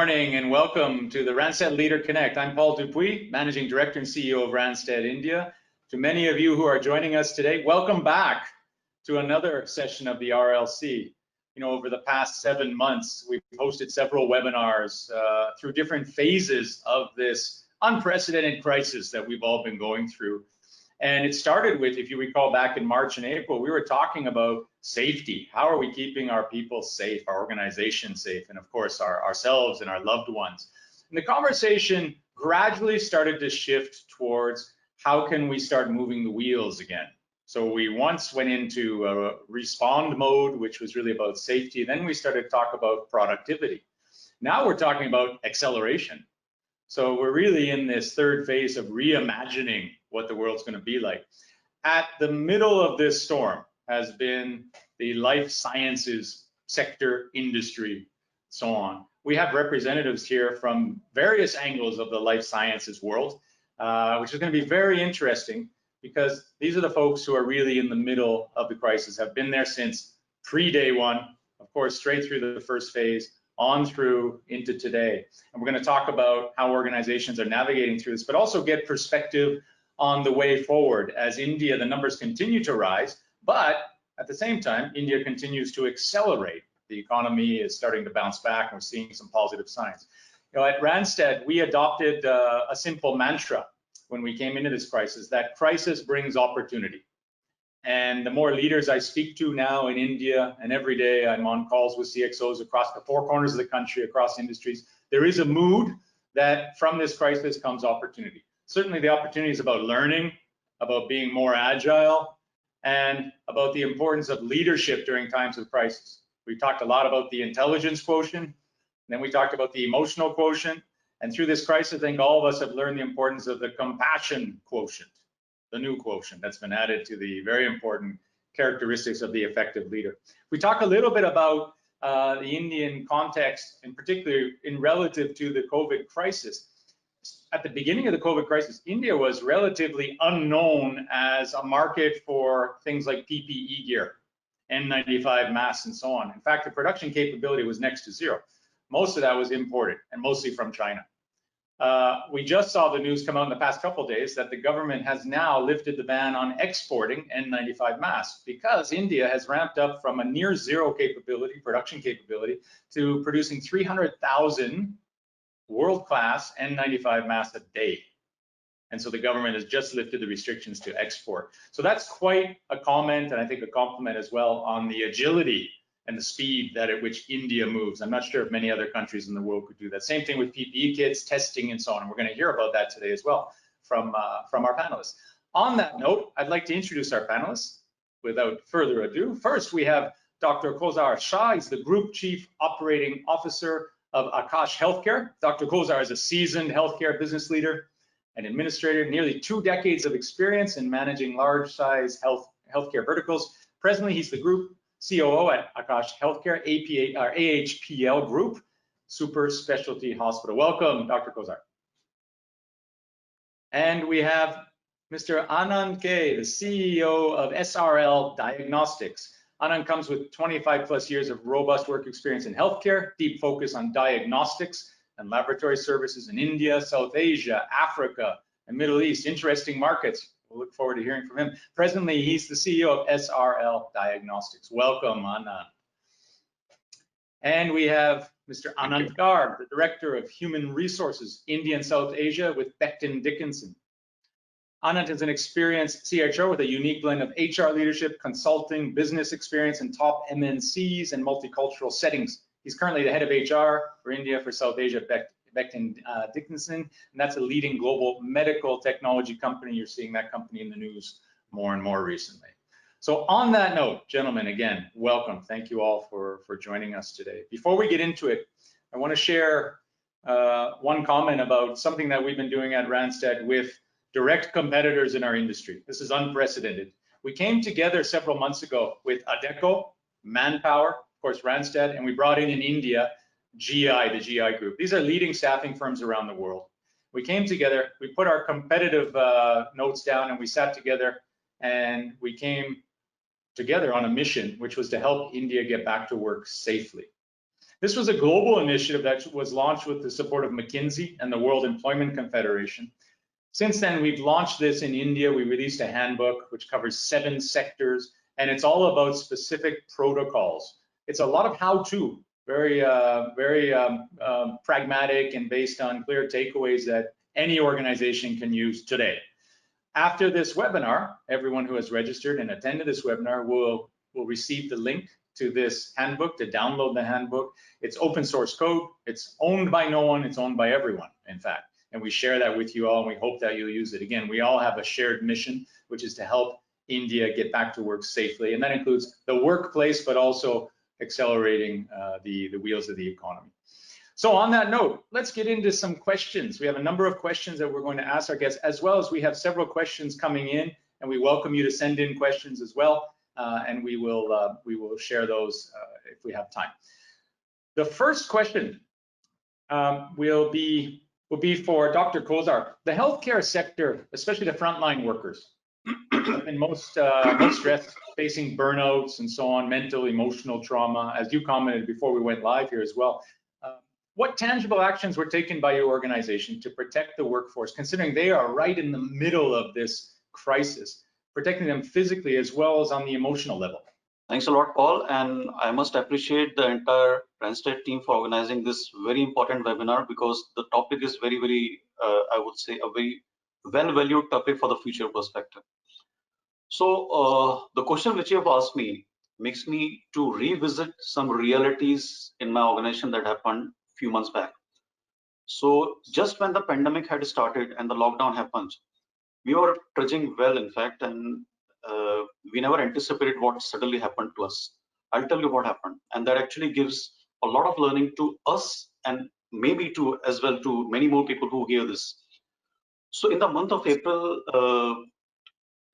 morning and welcome to the Randstad Leader Connect. I'm Paul Dupuis, Managing Director and CEO of Randstad India. To many of you who are joining us today, welcome back to another session of the RLC. You know, over the past 7 months, we've hosted several webinars through different phases of this unprecedented crisis that we've all been going through. And it started with, if you recall back in March and April, we were talking about safety. How are we keeping our people safe, our organization safe, and of course ourselves and our loved ones. And the conversation gradually started to shift towards how can we start moving the wheels again. So we once went into respond mode, which was really about safety. Then we started to talk about productivity. Now we're talking about acceleration. So we're really in this third phase of reimagining what the world's going to be like. At the middle of this storm has been the life sciences sector, industry, so on. We have representatives here from various angles of the life sciences world, which is going to be very interesting because these are the folks who are really in the middle of the crisis, have been there since pre-day one, of course, straight through the first phase, on through into today. And we're going to talk about how organizations are navigating through this, but also get perspective on the way forward as India, the numbers continue to rise, but at the same time, India continues to accelerate. The economy is starting to bounce back and we're seeing some positive signs. You know, at Randstad, we adopted a simple mantra when we came into this crisis, that crisis brings opportunity. And the more leaders I speak to now in India, and every day I'm on calls with CXOs across the 4 corners of the country, across industries, there is a mood that from this crisis comes opportunity. Certainly the opportunity is about learning, about being more agile, and about the importance of leadership during times of crisis. We talked a lot about the intelligence quotient, and then we talked about the emotional quotient, and through this crisis, I think all of us have learned the importance of the compassion quotient, the new quotient that's been added to the very important characteristics of the effective leader. We talk a little bit about the Indian context, in particular in relative to the COVID crisis. At the beginning of the COVID crisis, India was relatively unknown as a market for things like PPE gear, N95 masks, and so on. In fact, the production capability was next to zero. Most of that was imported, and mostly from China. We just saw the news come out in the past couple of days that the government has now lifted the ban on exporting N95 masks because India has ramped up from a near zero capability, production capability, to producing 300,000 world-class N95 masks a day. And so the government has just lifted the restrictions to export. So that's quite a comment, and I think a compliment as well on the agility and the speed at which India moves. I'm not sure if many other countries in the world could do that. Same thing with PPE kits, testing, and so on. And we're going to hear about that today as well from our panelists. On that note, I'd like to introduce our panelists without further ado. First, we have Dr. Kousar Shah. He's the Group Chief Operating Officer of Akash Healthcare. Dr. Kousar is a seasoned healthcare business leader and administrator, nearly 2 decades of experience in managing large-size healthcare verticals. Presently, he's the Group COO at Akash Healthcare, AHPL Group, Super Specialty Hospital. Welcome, Dr. Kousar. And we have Mr. Anand K, the CEO of SRL Diagnostics. Anand comes with 25+ years of robust work experience in healthcare, deep focus on diagnostics and laboratory services in India, South Asia, Africa, and Middle East. Interesting markets. We'll look forward to hearing from him. Presently, he's the CEO of SRL Diagnostics. Welcome, Anand. And we have Mr. Anand Garg, the Director of Human Resources, India and South Asia with Becton Dickinson. Anand is an experienced CHRO with a unique blend of HR leadership, consulting, business experience, and top MNCs and multicultural settings. He's currently the head of HR for India, for South Asia, Becton Dickinson, and that's a leading global medical technology company. You're seeing that company in the news more and more recently. So on that note, gentlemen, again, welcome. Thank you all for joining us today. Before we get into it, I want to share one comment about something that we've been doing at Randstad with direct competitors in our industry. This is unprecedented. We came together several months ago with Adecco, Manpower, of course, Randstad, and we brought in India, GI, the GI group. These are leading staffing firms around the world. We came together, we put our competitive notes down, and we sat together, and we came together on a mission, which was to help India get back to work safely. This was a global initiative that was launched with the support of McKinsey and the World Employment Confederation. Since then, we've launched this in India. We released a handbook which covers 7 sectors, and it's all about specific protocols. It's a lot of how-to, very pragmatic and based on clear takeaways that any organization can use today. After this webinar, everyone who has registered and attended this webinar will receive the link to this handbook, to download the handbook. It's open source code. It's owned by no one. It's owned by everyone, in fact. And we share that with you all, and we hope that you'll use it. Again, we all have a shared mission, which is to help India get back to work safely. And that includes the workplace, but also accelerating the wheels of the economy. So on that note, let's get into some questions. We have a number of questions that we're going to ask our guests, as well as we have several questions coming in, and we welcome you to send in questions as well. And we will share those if we have time. The first question will be for Dr. Kousar. The healthcare sector, especially the frontline workers, have been most stressed, facing burnouts and so on, mental, emotional trauma, as you commented before we went live here as well. What tangible actions were taken by your organization to protect the workforce, considering they are right in the middle of this crisis, protecting them physically as well as on the emotional level? Thanks a lot, Paul, and I must appreciate the entire Randstad team for organizing this very important webinar, because the topic is very, I would say, a very well-valued topic for the future perspective. So the question which you have asked me makes me to revisit some realities in my organization that happened a few months back. So just when the pandemic had started and the lockdown happened, we were trudging well, in fact, and we never anticipated what suddenly happened to us. I'll tell you what happened, and that actually gives a lot of learning to us, and maybe to as well to many more people who hear this. So in the month of April,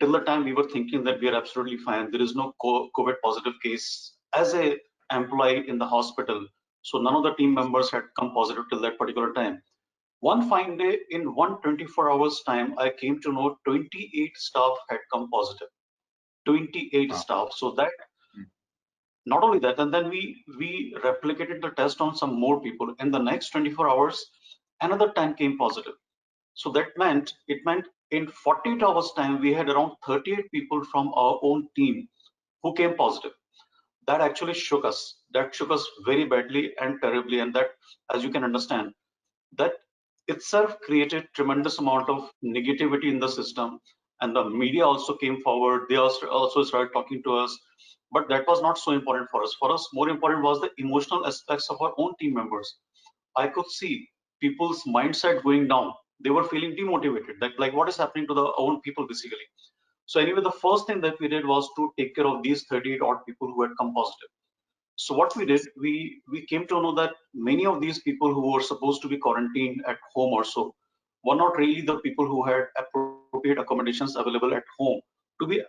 till the time we were thinking that we are absolutely fine, there is no COVID positive case as a employee in the hospital. So none of the team members had come positive till that particular time. One fine day, in 124 hours time, I came to know 28 staff had come positive. 28 staff. So that, not only that, and then we replicated the test on some more people. In the next 24 hours, another 10 came positive. So that meant, in 48 hours time, we had around 38 people from our own team who came positive. That actually shook us. That shook us very badly and terribly. And that, as you can understand, that itself created tremendous amount of negativity in the system. And the media also came forward. They also started talking to us. But that was not so important for us. For us, more important was the emotional aspects of our own team members. I could see people's mindset going down. They were feeling demotivated. That, like, what is happening to their own people, basically. So anyway, the first thing that we did was to take care of these 38 odd people who had come positive. So what we did, we came to know that many of these people who were supposed to be quarantined at home or so were not really the people who had appropriate accommodations available at home to be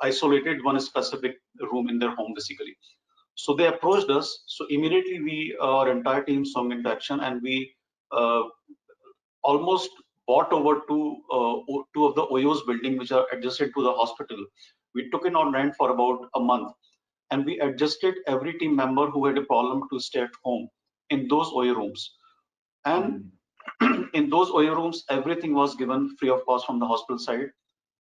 isolated one specific room in their home, basically. So they approached us. So immediately our entire team swung into action, and we almost bought over two of the OYO's building, which are adjacent to the hospital. We took it on rent for about a month, and we adjusted every team member who had a problem to stay at home in those OYO rooms. And in those OYO rooms, everything was given free of cost from the hospital side,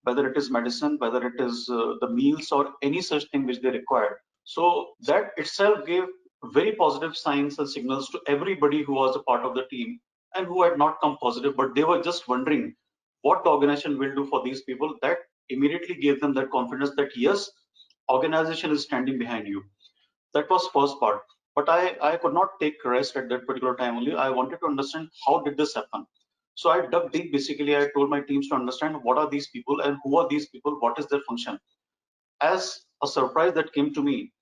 whether it is medicine, whether it is the meals or any such thing which they required. So that itself gave very positive signs and signals to everybody who was a part of the team and who had not come positive, but they were just wondering what the organization will do for these people. That immediately gave them that confidence that yes, organization is standing behind you. That was first part. But I could not take rest at that particular time only. I wanted to understand how did this happen. So I dug deep. Basically, I told my teams to understand what are these people and who are these people, what is their function. As a surprise that came to me,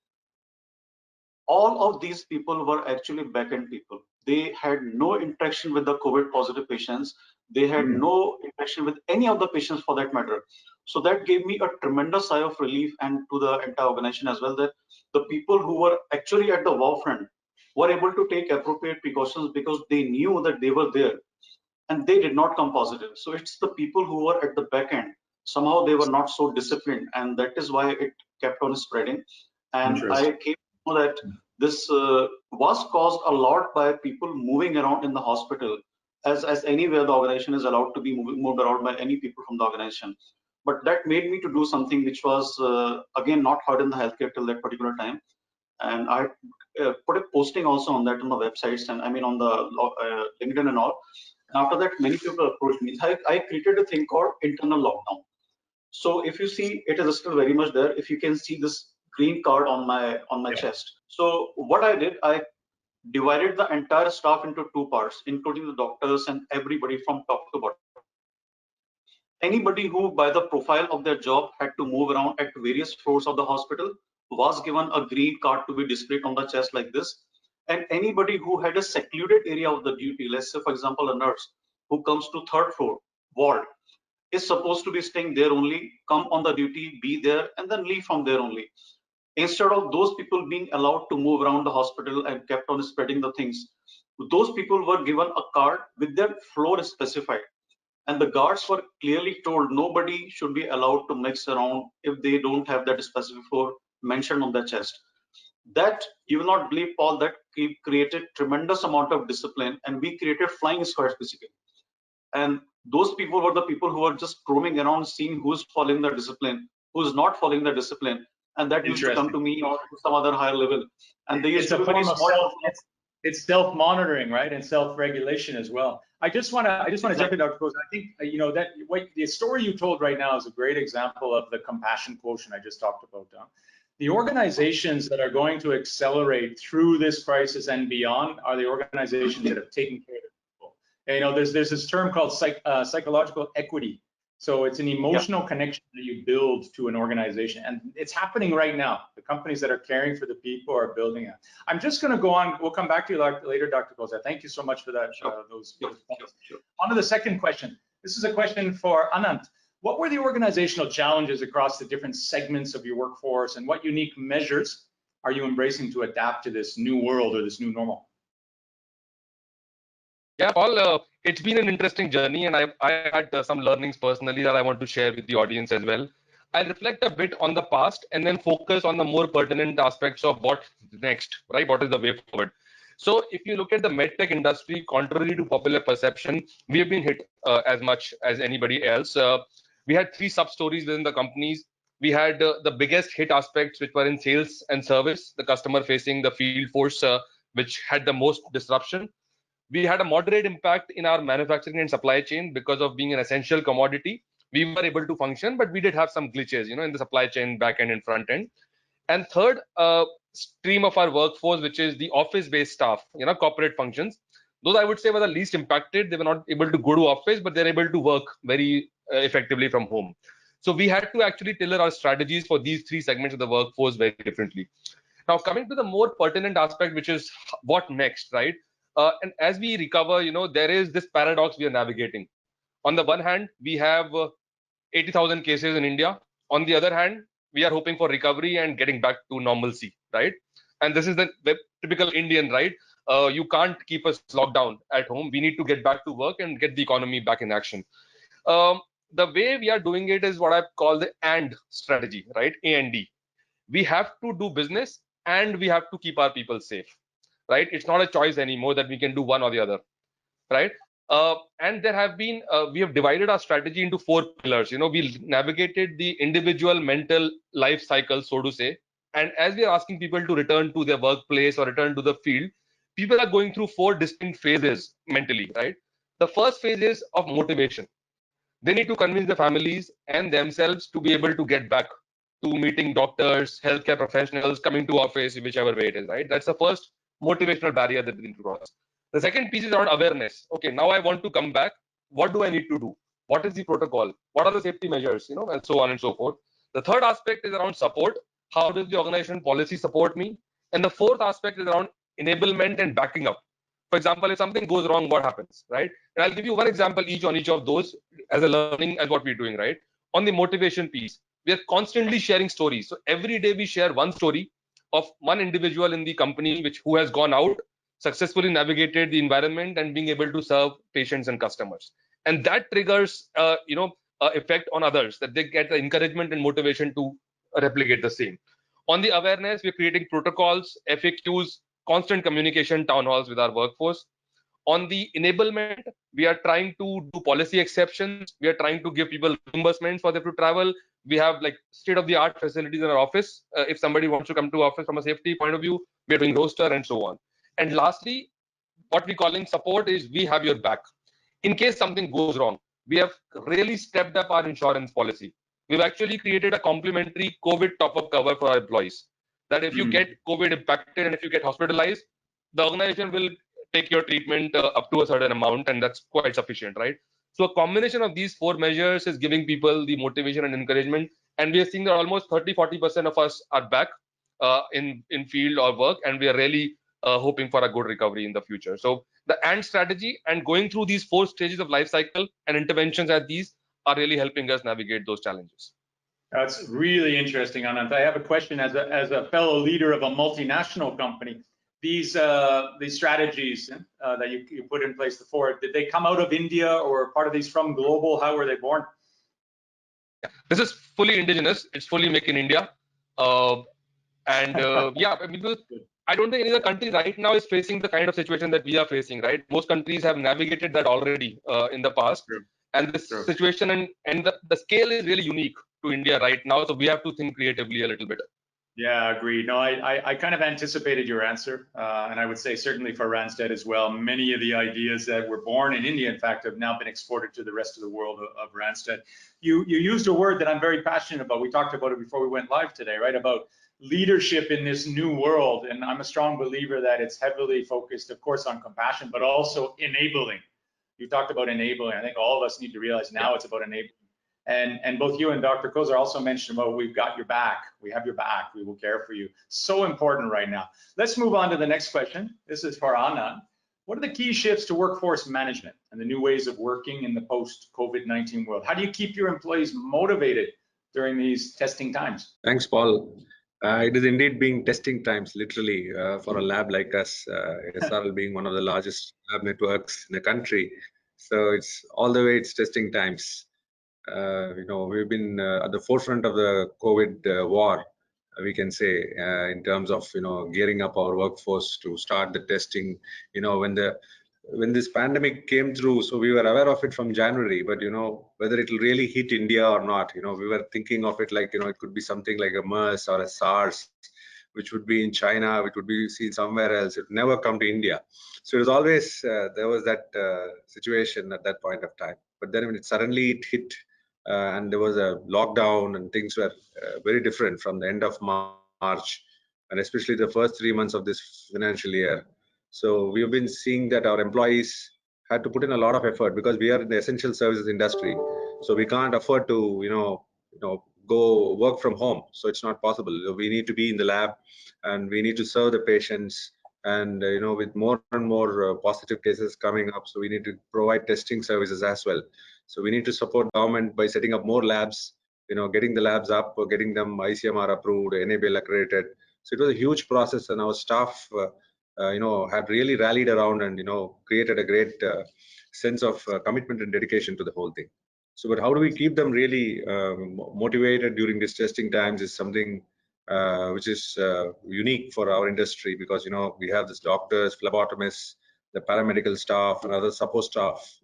all of these people were actually back-end people. They had no interaction with the COVID positive patients. They had no interaction with any of the patients for that matter. So that gave me a tremendous sigh of relief, and to the entire organization as well, that the people who were actually at the war front were able to take appropriate precautions because they knew that they were there and they did not come positive. So it's the people who were at the back end. Somehow they were not so disciplined, and that is why it kept on spreading. And I came to know that this was caused a lot by people moving around in the hospital, as anywhere the organization is allowed to be moved around by any people from the organization. But that made me to do something which was again not heard in the healthcare till that particular time. And I put a posting also on that on the websites, and I mean on the LinkedIn and all. And after that, many people approached me. I created a thing called internal lockdown. So if you see, it is still very much there. If you can see this green card on my chest. So what I did, I divided the entire staff into two parts, including the doctors and everybody from top to bottom. Anybody who, by the profile of their job, had to move around at various floors of the hospital was given a green card to be displayed on the chest like this. And anybody who had a secluded area of the duty, let's say, for example, a nurse who comes to third floor ward, is supposed to be staying there only, come on the duty, be there, and then leave from there only. Instead of those people being allowed to move around the hospital and kept on spreading the things, those people were given a card with their floor specified. And the guards were clearly told nobody should be allowed to mix around if they don't have that specific floor mentioned on their chest. That, you will not believe, Paul, that created tremendous amount of discipline, and we created flying squads basically. And those people were the people who were just roaming around, seeing who's following the discipline, who's not following the discipline, and that used to come to me or to some other higher level. And they used to be very small. It's self-monitoring, right, and self-regulation as well. I just want to jump in, Dr. Kousar. I think that the story you told right now is a great example of the compassion quotient I just talked about. The organizations that are going to accelerate through this crisis and beyond are the organizations that have taken care of people. There's this term called psychological equity. So it's an emotional connection that you build to an organization, and it's happening right now. The companies that are caring for the people are building it. I'm just going to go on. We'll come back to you later, Dr. Kousar. Thank you so much for that. Those points. Sure. On to the second question. This is a question for Anant. What were the organizational challenges across the different segments of your workforce, and what unique measures are you embracing to adapt to this new world or this new normal? Yeah, Paul, it's been an interesting journey, and I had some learnings personally that I want to share with the audience as well. I'll reflect a bit on the past and then focus on the more pertinent aspects of what's next, right? What is the way forward? So if you look at the medtech industry, contrary to popular perception, we have been hit as much as anybody else. We had three sub-stories within the companies. We had the biggest hit aspects, which were in sales and service, the customer facing, the field force, which had the most disruption. We had a moderate impact in our manufacturing and supply chain because of being an essential commodity. We were able to function, but we did have some glitches, in the supply chain, back end and front end. And third, stream of our workforce, which is the office-based staff, corporate functions. Those I would say were the least impacted. They were not able to go to office, but they're able to work very effectively from home. So we had to actually tailor our strategies for these three segments of the workforce very differently. Now, coming to the more pertinent aspect, which is what next, right? And as we recover, there is this paradox we are navigating. On the one hand, we have 80,000 cases in India. On the other hand, we are hoping for recovery and getting back to normalcy, right? And this is the typical Indian, right? You can't keep us locked down at home. We need to get back to work and get the economy back in action. The way we are doing it is what I call the AND strategy, right? A&D. We have to do business and we have to keep our people safe. Right? It's not a choice anymore that we can do one or the other, right? And there have been, we have divided our strategy into 4 pillars. We navigated the individual mental life cycle, so to say. And as we are asking people to return to their workplace or return to the field, people are going through 4 distinct phases mentally, right? The first phase is of motivation. They need to convince the families and themselves to be able to get back to meeting doctors, healthcare professionals, coming to office, whichever way it is, right? That's the first motivational barrier that we need to cross. The second piece is around awareness. Okay, now I want to come back. What do I need to do? What is the protocol? What are the safety measures? And so on and so forth. The third aspect is around support. How does the organization policy support me? And the fourth aspect is around enablement and backing up. For example, if something goes wrong, what happens, right? And I'll give you one example on each of those as a learning as what we're doing, right? On the motivation piece, we are constantly sharing stories. So every day we share one story of one individual in the company who has gone out, successfully navigated the environment and being able to serve patients and customers. And that triggers, effect on others, that they get the encouragement and motivation to replicate the same. On the awareness, we're creating protocols, FAQs, constant communication, town halls with our workforce. On the enablement, we are trying to do policy exceptions. We are trying to give people reimbursements for them to travel. We have like state-of-the-art facilities in our office. If somebody wants to come to office from a safety point of view, we're doing roster and so on. And lastly, what we calling support is we have your back. In case something goes wrong, we have really stepped up our insurance policy. We've actually created a complimentary COVID top-up cover for our employees. That if you get COVID impacted and if you get hospitalized, the organization will take your treatment up to a certain amount, and that's quite sufficient, right? So a combination of these four measures is giving people the motivation and encouragement, and we are seeing that almost 30-40% of us are back in field or work, and we are really hoping for a good recovery in the future. So the AND strategy and going through these four stages of life cycle and interventions at these are really helping us navigate those challenges. That's really interesting, Anant. I have a question as a fellow leader of a multinational company. These strategies that you put in place before, did they come out of India or part of these from global? How were they born? This is fully indigenous. It's fully make in India. Yeah, I mean, I don't think any other country right now is facing the kind of situation that we are facing, right? Most countries have navigated that already in the past. True. And this situation and the scale is really unique to India right now. So we have to think creatively a little bit. Yeah, agreed. No, I kind of anticipated your answer. And I would say certainly for Randstad as well, many of the ideas that were born in India, in fact, have now been exported to the rest of the world of Randstad. You used a word that I'm very passionate about. We talked about it before we went live today, right? About leadership in this new world. And I'm a strong believer that it's heavily focused, of course, on compassion, but also enabling. You talked about enabling. I think all of us need to realize now it's about enabling. And both you and Dr. Kousar also mentioned about we've got your back, we have your back, we will care for you. So important right now. Let's move on to the next question. This is for Anand. What are the key shifts to workforce management and the new ways of working in the post-COVID-19 world? How do you keep your employees motivated during these testing times? Thanks, Paul. It is indeed being testing times, literally, for a lab like us, SRL being one of the largest lab networks in the country. So it's all the way, it's testing times. We've been at the forefront of the COVID war, we can say, in terms of gearing up our workforce to start the testing. When this pandemic came through, so we were aware of it from January, but whether it will really hit India or not, we were thinking of it like it could be something like a MERS or a SARS, which would be in China, which would be seen somewhere else. It would never come to India. So it was always there was that situation at that point of time. But then when it suddenly hit, and there was a lockdown and things were very different from the end of March, and especially the first 3 months of this financial year. So we have been seeing that our employees had to put in a lot of effort because we are in the essential services industry. So we can't afford to, go work from home. So it's not possible. We need to be in the lab and we need to serve the patients. And, with more and more positive cases coming up, so we need to provide testing services as well. So we need to support government by setting up more labs, getting the labs up, or getting them ICMR approved, NABL accredited. So it was a huge process, and our staff, had really rallied around and, created a great sense of commitment and dedication to the whole thing. So, but how do we keep them really motivated during these testing times is something which is unique for our industry, because, we have these doctors, phlebotomists, the paramedical staff and other support staff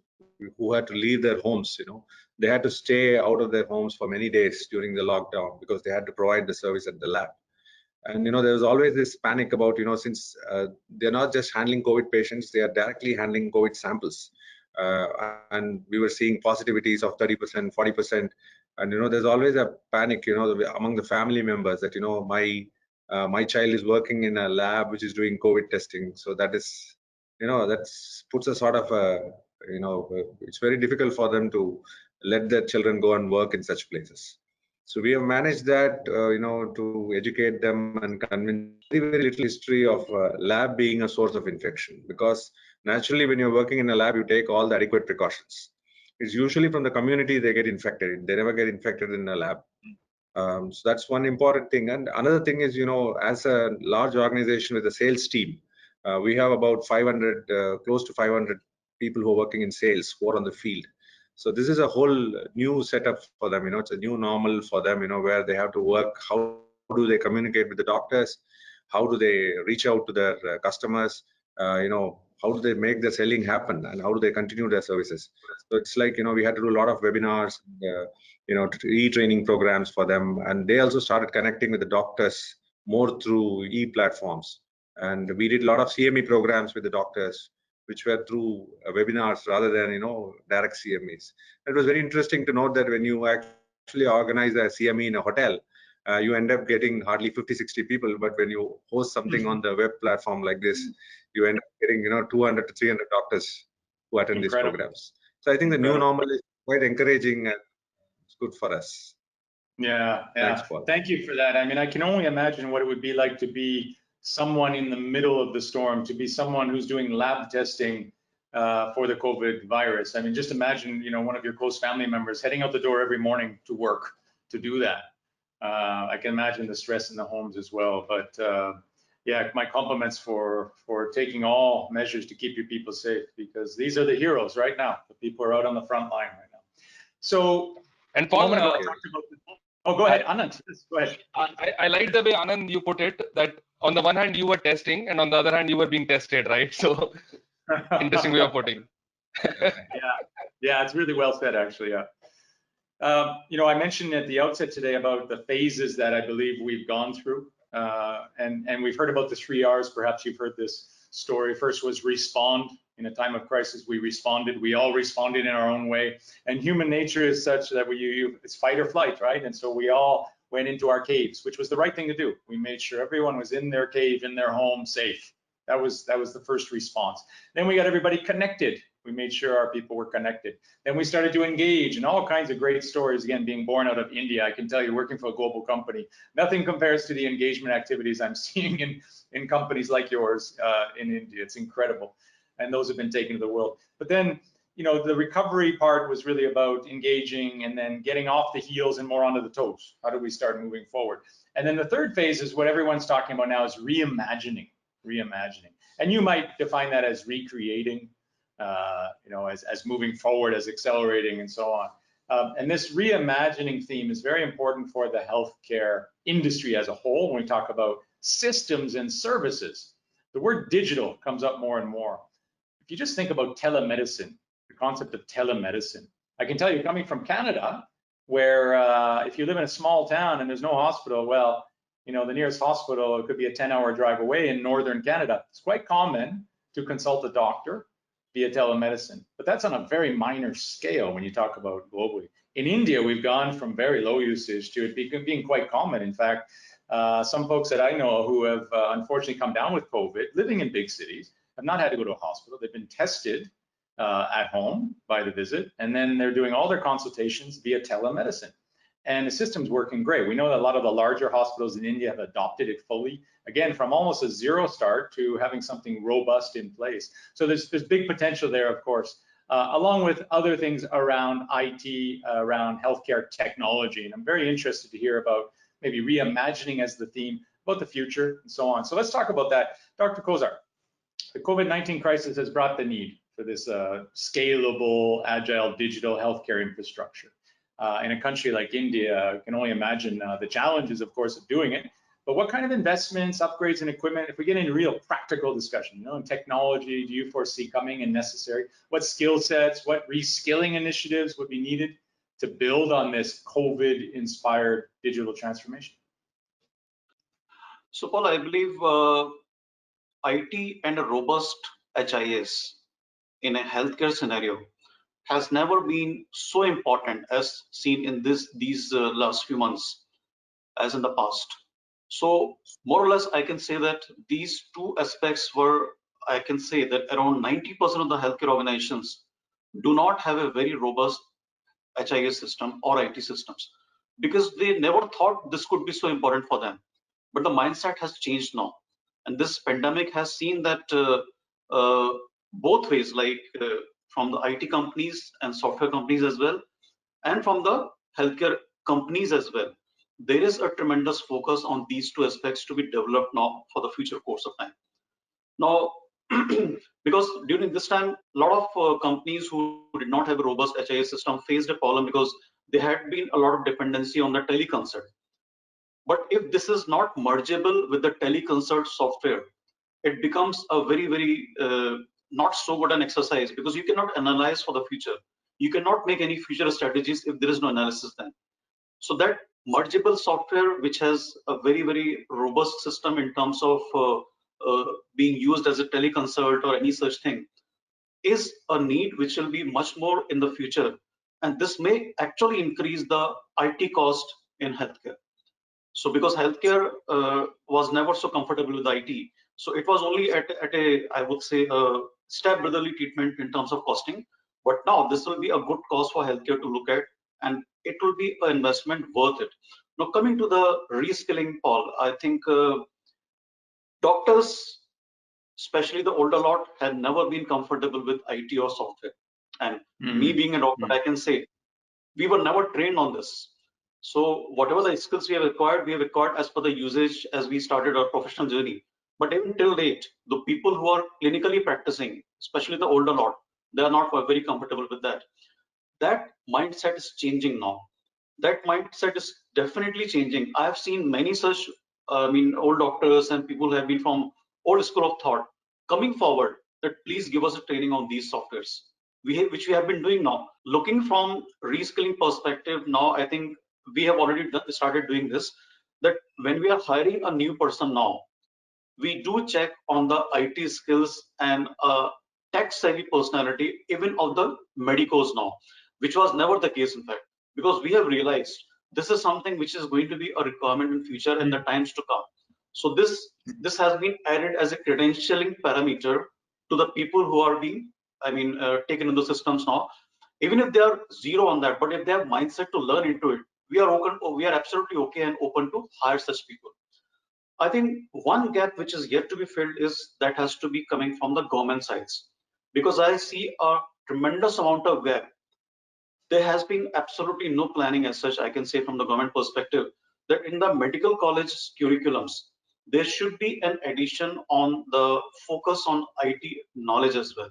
who had to leave their homes. They had to stay out of their homes for many days during the lockdown because they had to provide the service at the lab. And there was always this panic about, since they're not just handling COVID patients, they are directly handling COVID samples. And we were seeing positivities of 30%, 40%. And there's always a panic, among the family members that, my child is working in a lab which is doing COVID testing. So that is, that puts a sort of a, it's very difficult for them to let their children go and work in such places. So we have managed that, to educate them and convince. Very, very little history of lab being a source of infection, because naturally when you're working in a lab, you take all the adequate precautions. It's usually from the community they get infected. They never get infected in a lab. So that's one important thing. And another thing is, as a large organization with a sales team, we have about 500, close to 500 people who are working in sales who are on the field. So this is a whole new setup for them. It's a new normal for them, where they have to work, how do they communicate with the doctors? How do they reach out to their customers? How do they make their selling happen, and how do they continue their services? So it's like, we had to do a lot of webinars, retraining programs for them, and they also started connecting with the doctors more through e-platforms. And we did a lot of CME programs with the doctors, which were through webinars rather than, direct CMEs. It was very interesting to note that when you actually organize a CME in a hotel, you end up getting hardly 50-60 people, but when you host something on the web platform like this, you end up getting 200 to 300 doctors who attend these programs. So I think the new normal is quite encouraging and it's good for us. Yeah. Thanks, Paul. Thank you for that. I mean, I can only imagine what it would be like to be someone in the middle of the storm, to be someone who's doing lab testing for the COVID virus. I mean, just imagine, one of your close family members heading out the door every morning to work to do that. I can imagine the stress in the homes as well. But yeah, my compliments for taking all measures to keep your people safe, because these are the heroes right now. The people are out on the front line right now. So, and Paul, I talked about oh, go ahead, Anand. Go ahead. I like the way, Anand, you put it, that on the one hand you were testing, and on the other hand you were being tested, right? So, interesting way of putting. Yeah, it's really well said, actually. Yeah. I mentioned at the outset today about the phases that I believe we've gone through, and we've heard about the 3 R's. Perhaps you've heard this story. First was respond. In a time of crisis, we responded. We all responded in our own way. And human nature is such that it's fight or flight, right? And so we all went into our caves, which was the right thing to do. We made sure everyone was in their cave, in their home, safe. That was the first response. Then we got everybody connected. We made sure our people were connected. Then we started to engage, and all kinds of great stories, again, being born out of India. I can tell you, working for a global company, nothing compares to the engagement activities I'm seeing in companies like yours in India. It's incredible. And those have been taken to the world. But then, the recovery part was really about engaging and then getting off the heels and more onto the toes. How do we start moving forward? And then the third phase is what everyone's talking about now, is reimagining. And you might define that as recreating, as moving forward, as accelerating, and so on. And this reimagining theme is very important for the healthcare industry as a whole. When we talk about systems and services, the word digital comes up more and more. If you just think about telemedicine, the concept of telemedicine, I can tell you, coming from Canada, where if you live in a small town and there's no hospital, well, the nearest hospital, it could be a 10-hour drive away in northern Canada. It's quite common to consult a doctor via telemedicine, but that's on a very minor scale when you talk about globally. In India, we've gone from very low usage to it being quite common. In fact, some folks that I know who have unfortunately come down with COVID, living in big cities, have not had to go to a hospital. They've been tested at home by the visit, and then they're doing all their consultations via telemedicine. And the system's working great. We know that a lot of the larger hospitals in India have adopted it fully, again, from almost a zero start to having something robust in place. So there's big potential there, of course, along with other things around IT, around healthcare technology. And I'm very interested to hear about maybe reimagining as the theme, about the future, and so on. So let's talk about that. Dr. Kousar, the COVID-19 crisis has brought the need for this scalable, agile, digital healthcare infrastructure. In a country like India, I can only imagine the challenges, of course, of doing it. But what kind of investments, upgrades, and equipment, if we get into real practical discussion, in technology, do you foresee coming and necessary? What skill sets, what reskilling initiatives would be needed to build on this COVID-inspired digital transformation? So, Paul, I believe IT and a robust HIS in a healthcare scenario has never been so important as seen in these last few months as in the past. So more or less, I can say that these two aspects were, I can say that around 90% of the healthcare organizations do not have a very robust HIS system or IT systems, because they never thought this could be so important for them. But the mindset has changed now. And this pandemic has seen that both ways, like from the IT companies and software companies as well, and from the healthcare companies as well, there is a tremendous focus on these two aspects to be developed now for the future course of time. Now, because during this time, a lot of companies who did not have a robust HIS system faced a problem because there had been a lot of dependency on the teleconsult. But if this is not mergeable with the teleconsult software, it becomes a very not so good an exercise, because you cannot analyze for the future. You cannot make any future strategies if there is no analysis then. So that mergeable software, which has a very robust system in terms of being used as a teleconsult or any such thing, is a need which will be much more in the future. And this may actually increase the IT cost in healthcare. So because healthcare was never so comfortable with IT, so it was only at a, I would say, a step-brotherly treatment in terms of costing. But now this will be a good cause for healthcare to look at, and it will be an investment worth it. Now coming to the reskilling, Paul, I think doctors, especially the older lot, had never been comfortable with IT or software. And me being a doctor, I can say we were never trained on this. So whatever the skills we have acquired as per the usage as we started our professional journey. But even till date, the people who are clinically practicing, especially the older lot, they are not very comfortable with that. That mindset is changing now. That mindset is definitely changing. I have seen many such, old doctors and people who have been from old school of thought coming forward that please give us a training on these softwares, which we have been doing now. Looking from reskilling perspective, now I think we have already started doing this, that when we are hiring a new person now, we do check on the IT skills and tech savvy personality, even of the medicos now, which was never the case in fact, because we have realized this is something which is going to be a requirement in future and the times to come. So this has been added as a credentialing parameter to the people who are being, taken into systems now. Even if they are zero on that, but if they have mindset to learn into it, we are absolutely okay and open to hire such people. I think one gap which is yet to be filled is that has to be coming from the government sides, because I see a tremendous amount of gap. There has been absolutely no planning as such, I can say from the government perspective, that in the medical college curriculums, there should be an addition on the focus on IT knowledge as well,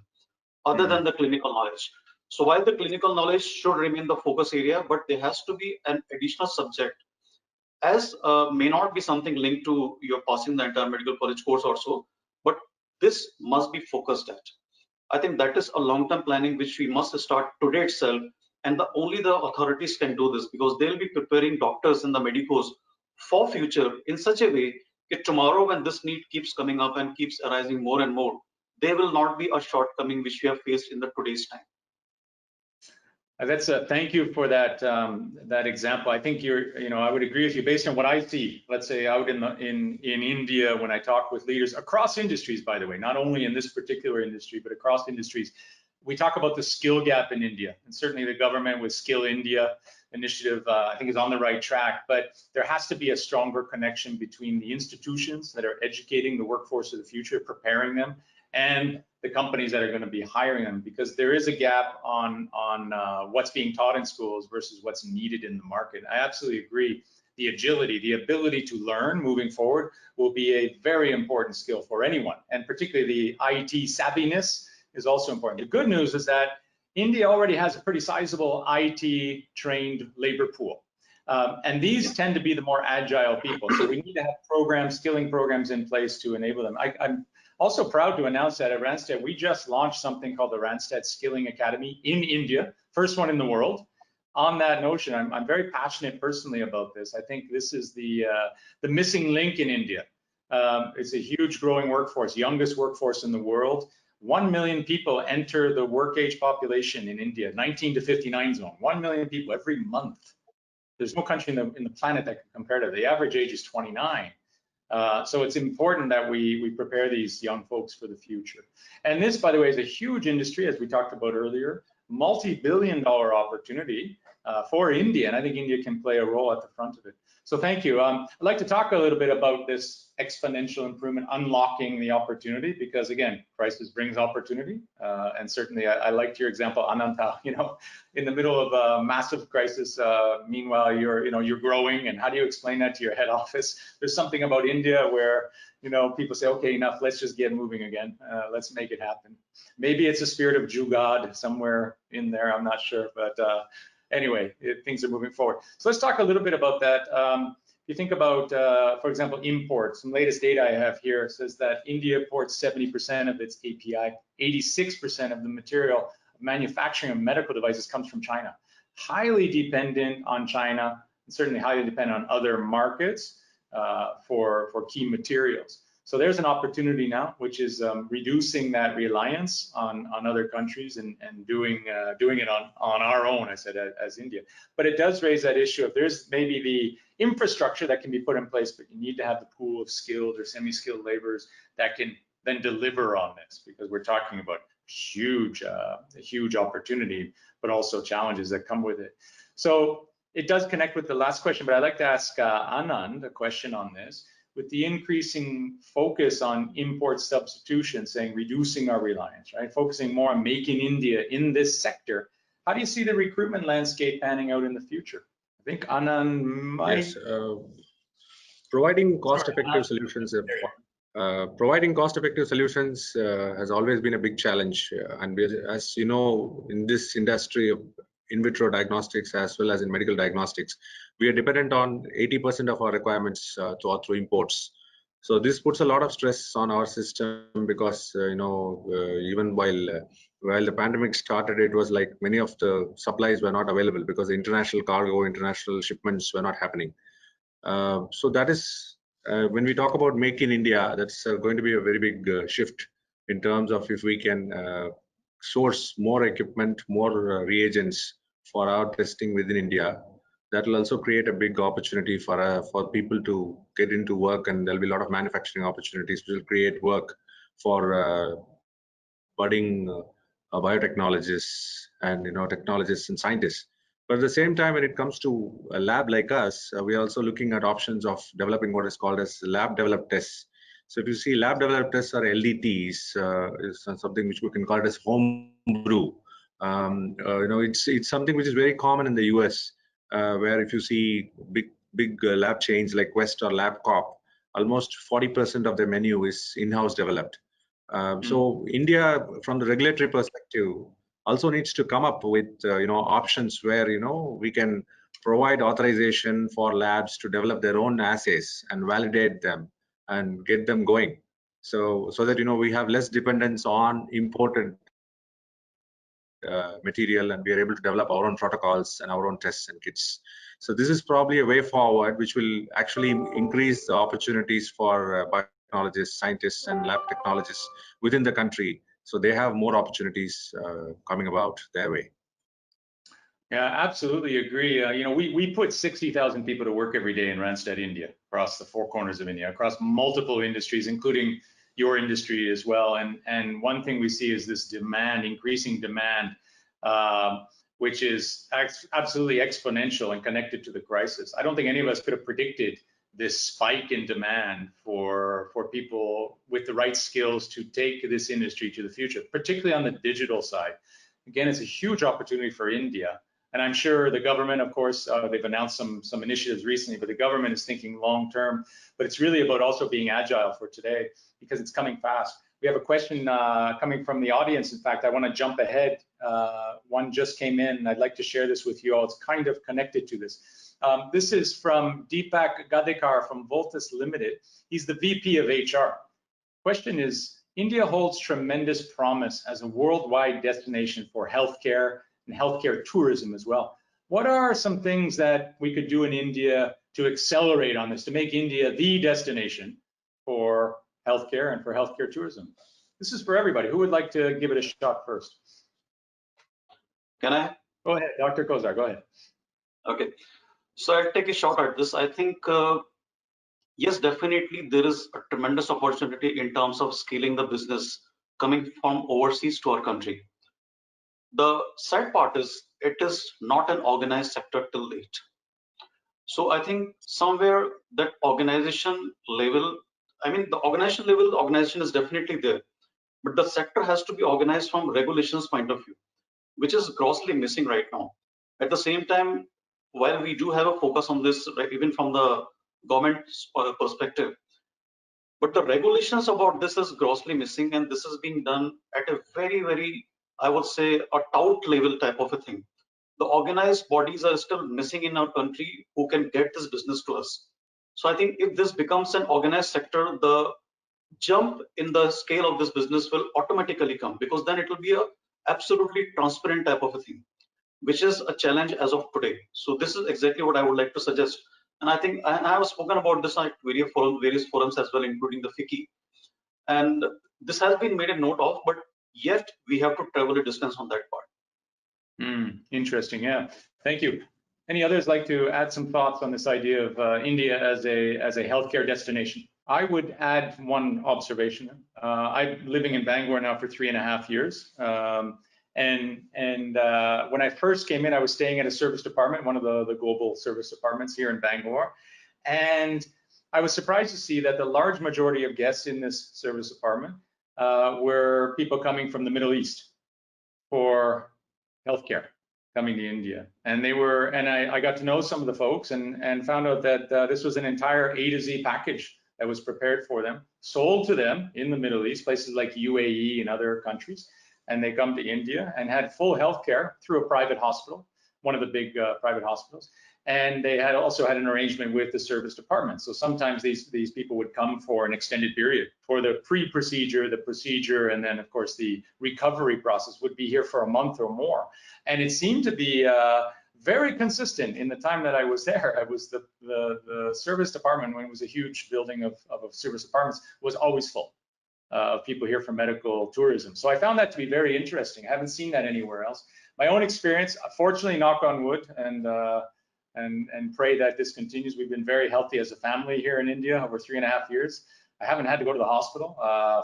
other than the clinical knowledge. So while the clinical knowledge should remain the focus area, but there has to be an additional subject, as may not be something linked to your passing the entire medical college course or so, but this must be focused at. I think that is a long-term planning which we must start today itself, and only the authorities can do this, because they'll be preparing doctors and the medicos for future in such a way that tomorrow when this need keeps coming up and keeps arising more and more, there will not be a shortcoming which we have faced in the today's time. That's thank you for that that example. I think I would agree with you based on what I see. Let's say out in India, when I talk with leaders across industries, by the way, not only in this particular industry but across industries, we talk about the skill gap in India, and certainly the government with Skill India initiative, I think, is on the right track. But there has to be a stronger connection between the institutions that are educating the workforce of the future, preparing them, and the companies that are going to be hiring them, because there is a gap on what's being taught in schools versus what's needed in the market. I absolutely agree. The agility, the ability to learn moving forward will be a very important skill for anyone, and particularly the IT savviness is also important. The good news is that India already has a pretty sizable IT trained labor pool. And these tend to be the more agile people. So we need to have programs, skilling programs in place to enable them. I'm also proud to announce that at Randstad, we just launched something called the Randstad Skilling Academy in India, first one in the world. On that notion, I'm very passionate personally about this. I think this is the missing link in India. It's a huge growing workforce, youngest workforce in the world. 1 million people enter the work age population in India, 19 to 59 zone. 1 million people every month. There's no country in the planet that can compare to. The average age is 29. So it's important that we prepare these young folks for the future. And this, by the way, is a huge industry, as we talked about earlier, multi-billion-dollar opportunity for India, and I think India can play a role at the front of it. So thank you. I'd like to talk a little bit about this exponential improvement, unlocking the opportunity, because again, crisis brings opportunity. And certainly I liked your example, Anant, in the middle of a massive crisis, meanwhile you're growing, and how do you explain that to your head office? There's something about India where people say, okay, enough, let's just get moving again. Let's make it happen. Maybe it's a spirit of Jugad somewhere in there, I'm not sure, but anyway, things are moving forward. So let's talk a little bit about that. you think about, for example, imports, some latest data I have here says that India imports 70% of its API, 86% of the material manufacturing of medical devices comes from China. Highly dependent on China, and certainly highly dependent on other markets for key materials. So there's an opportunity now, which is reducing that reliance on other countries and doing it on our own, I said, as India. But it does raise that issue of there's maybe the infrastructure that can be put in place, but you need to have the pool of skilled or semi-skilled laborers that can then deliver on this, because we're talking about a huge opportunity, but also challenges that come with it. So it does connect with the last question, but I'd like to ask Anand a question on this. With the increasing focus on import substitution, saying reducing our reliance, right? Focusing more on making India in this sector. How do you see the recruitment landscape panning out in the future? I think Anand might. Yes, providing cost-effective solutions. Providing cost-effective solutions has always been a big challenge, and as you know, in this industry of in vitro diagnostics as well as in medical diagnostics, we are dependent on 80% of our requirements through imports. So this puts a lot of stress on our system because even while the pandemic started, it was like many of the supplies were not available because the international cargo, international shipments were not happening. So that is when we talk about Make in India, that's going to be a very big shift in terms of if we can source more equipment, more reagents for our testing within India. That will also create a big opportunity for people to get into work, and there'll be a lot of manufacturing opportunities which will create work for budding biotechnologists and technologists and scientists. But at the same time, when it comes to a lab like us, we are also looking at options of developing what is called as lab developed tests. So if you see lab developed tests or LDTs, is something which we can call it as home brew. It's something which is very common in the US, where if you see big lab chains like Quest or LabCorp, almost 40% of their menu is in-house developed. So India, from the regulatory perspective, also needs to come up with options where we can provide authorization for labs to develop their own assays and validate them and get them going, so that we have less dependence on imported material, and we are able to develop our own protocols and our own tests and kits. So this is probably a way forward which will actually increase the opportunities for biotechnologists, scientists and lab technologists within the country, so they have more opportunities coming about their way. Yeah, absolutely agree. We put 60,000 people to work every day in Randstad India, across the four corners of India, across multiple industries, including your industry as well. And one thing we see is this demand, increasing demand, which is absolutely exponential and connected to the crisis. I don't think any of us could have predicted this spike in demand for people with the right skills to take this industry to the future, particularly on the digital side. Again, it's a huge opportunity for India. And I'm sure the government, of course, they've announced some initiatives recently, but the government is thinking long term. But it's really about also being agile for today, because it's coming fast. We have a question coming from the audience. In fact, I want to jump ahead. One just came in, and I'd like to share this with you all. It's kind of connected to this. This is from Deepak Gadekar from Voltus Limited. He's the VP of HR. Question is, India holds tremendous promise as a worldwide destination for healthcare and healthcare tourism as well. What are some things that we could do in India to accelerate on this, to make India the destination for healthcare and for healthcare tourism? This is for everybody. Who would like to give it a shot first? Can I? Go ahead, Dr. Kousar, go ahead. Okay, so I'll take a shot at this. I think, yes, definitely there is a tremendous opportunity in terms of scaling the business coming from overseas to our country. The sad part is it is not an organized sector till date. So I think somewhere that organization level, the organization is definitely there, but the sector has to be organized from regulations point of view, which is grossly missing right now. At the same time, while we do have a focus on this, even from the government perspective, but the regulations about this is grossly missing, and this is being done at a very, very, I would say, a tout level type of a thing. The organized bodies are still missing in our country who can get this business to us. So I think if this becomes an organized sector, the jump in the scale of this business will automatically come, because then it will be a absolutely transparent type of a thing, which is a challenge as of today. So this is exactly what I would like to suggest. And I think I have spoken about this at various forums as well, including the FICCI. And this has been made a note of, but yet we have to travel a distance on that part. Interesting. Yeah. Thank you. Any others like to add some thoughts on this idea of India as a healthcare destination? I would add one observation. I'm living in Bangor now for 3.5 years. And when I first came in, I was staying at a service department, one of the global service departments here in Bangor. And I was surprised to see that the large majority of guests in this service department were people coming from the Middle East for healthcare, coming to India. And I got to know some of the folks and found out that this was an entire A to Z package that was prepared for them, sold to them in the Middle East, places like UAE and other countries. And they come to India and had full healthcare through a private hospital, one of the big private hospitals. And they had also had an arrangement with the service department. So sometimes these people would come for an extended period for the pre-procedure, the procedure, and then of course the recovery process would be here for a month or more. And it seemed to be very consistent in the time that I was there. It was the service department, when it was a huge building of service departments, was always full of people here for medical tourism. So I found that to be very interesting. I haven't seen that anywhere else. My own experience, fortunately, knock on wood, and pray that this continues. We've been very healthy as a family here in India over 3.5 years. I haven't had to go to the hospital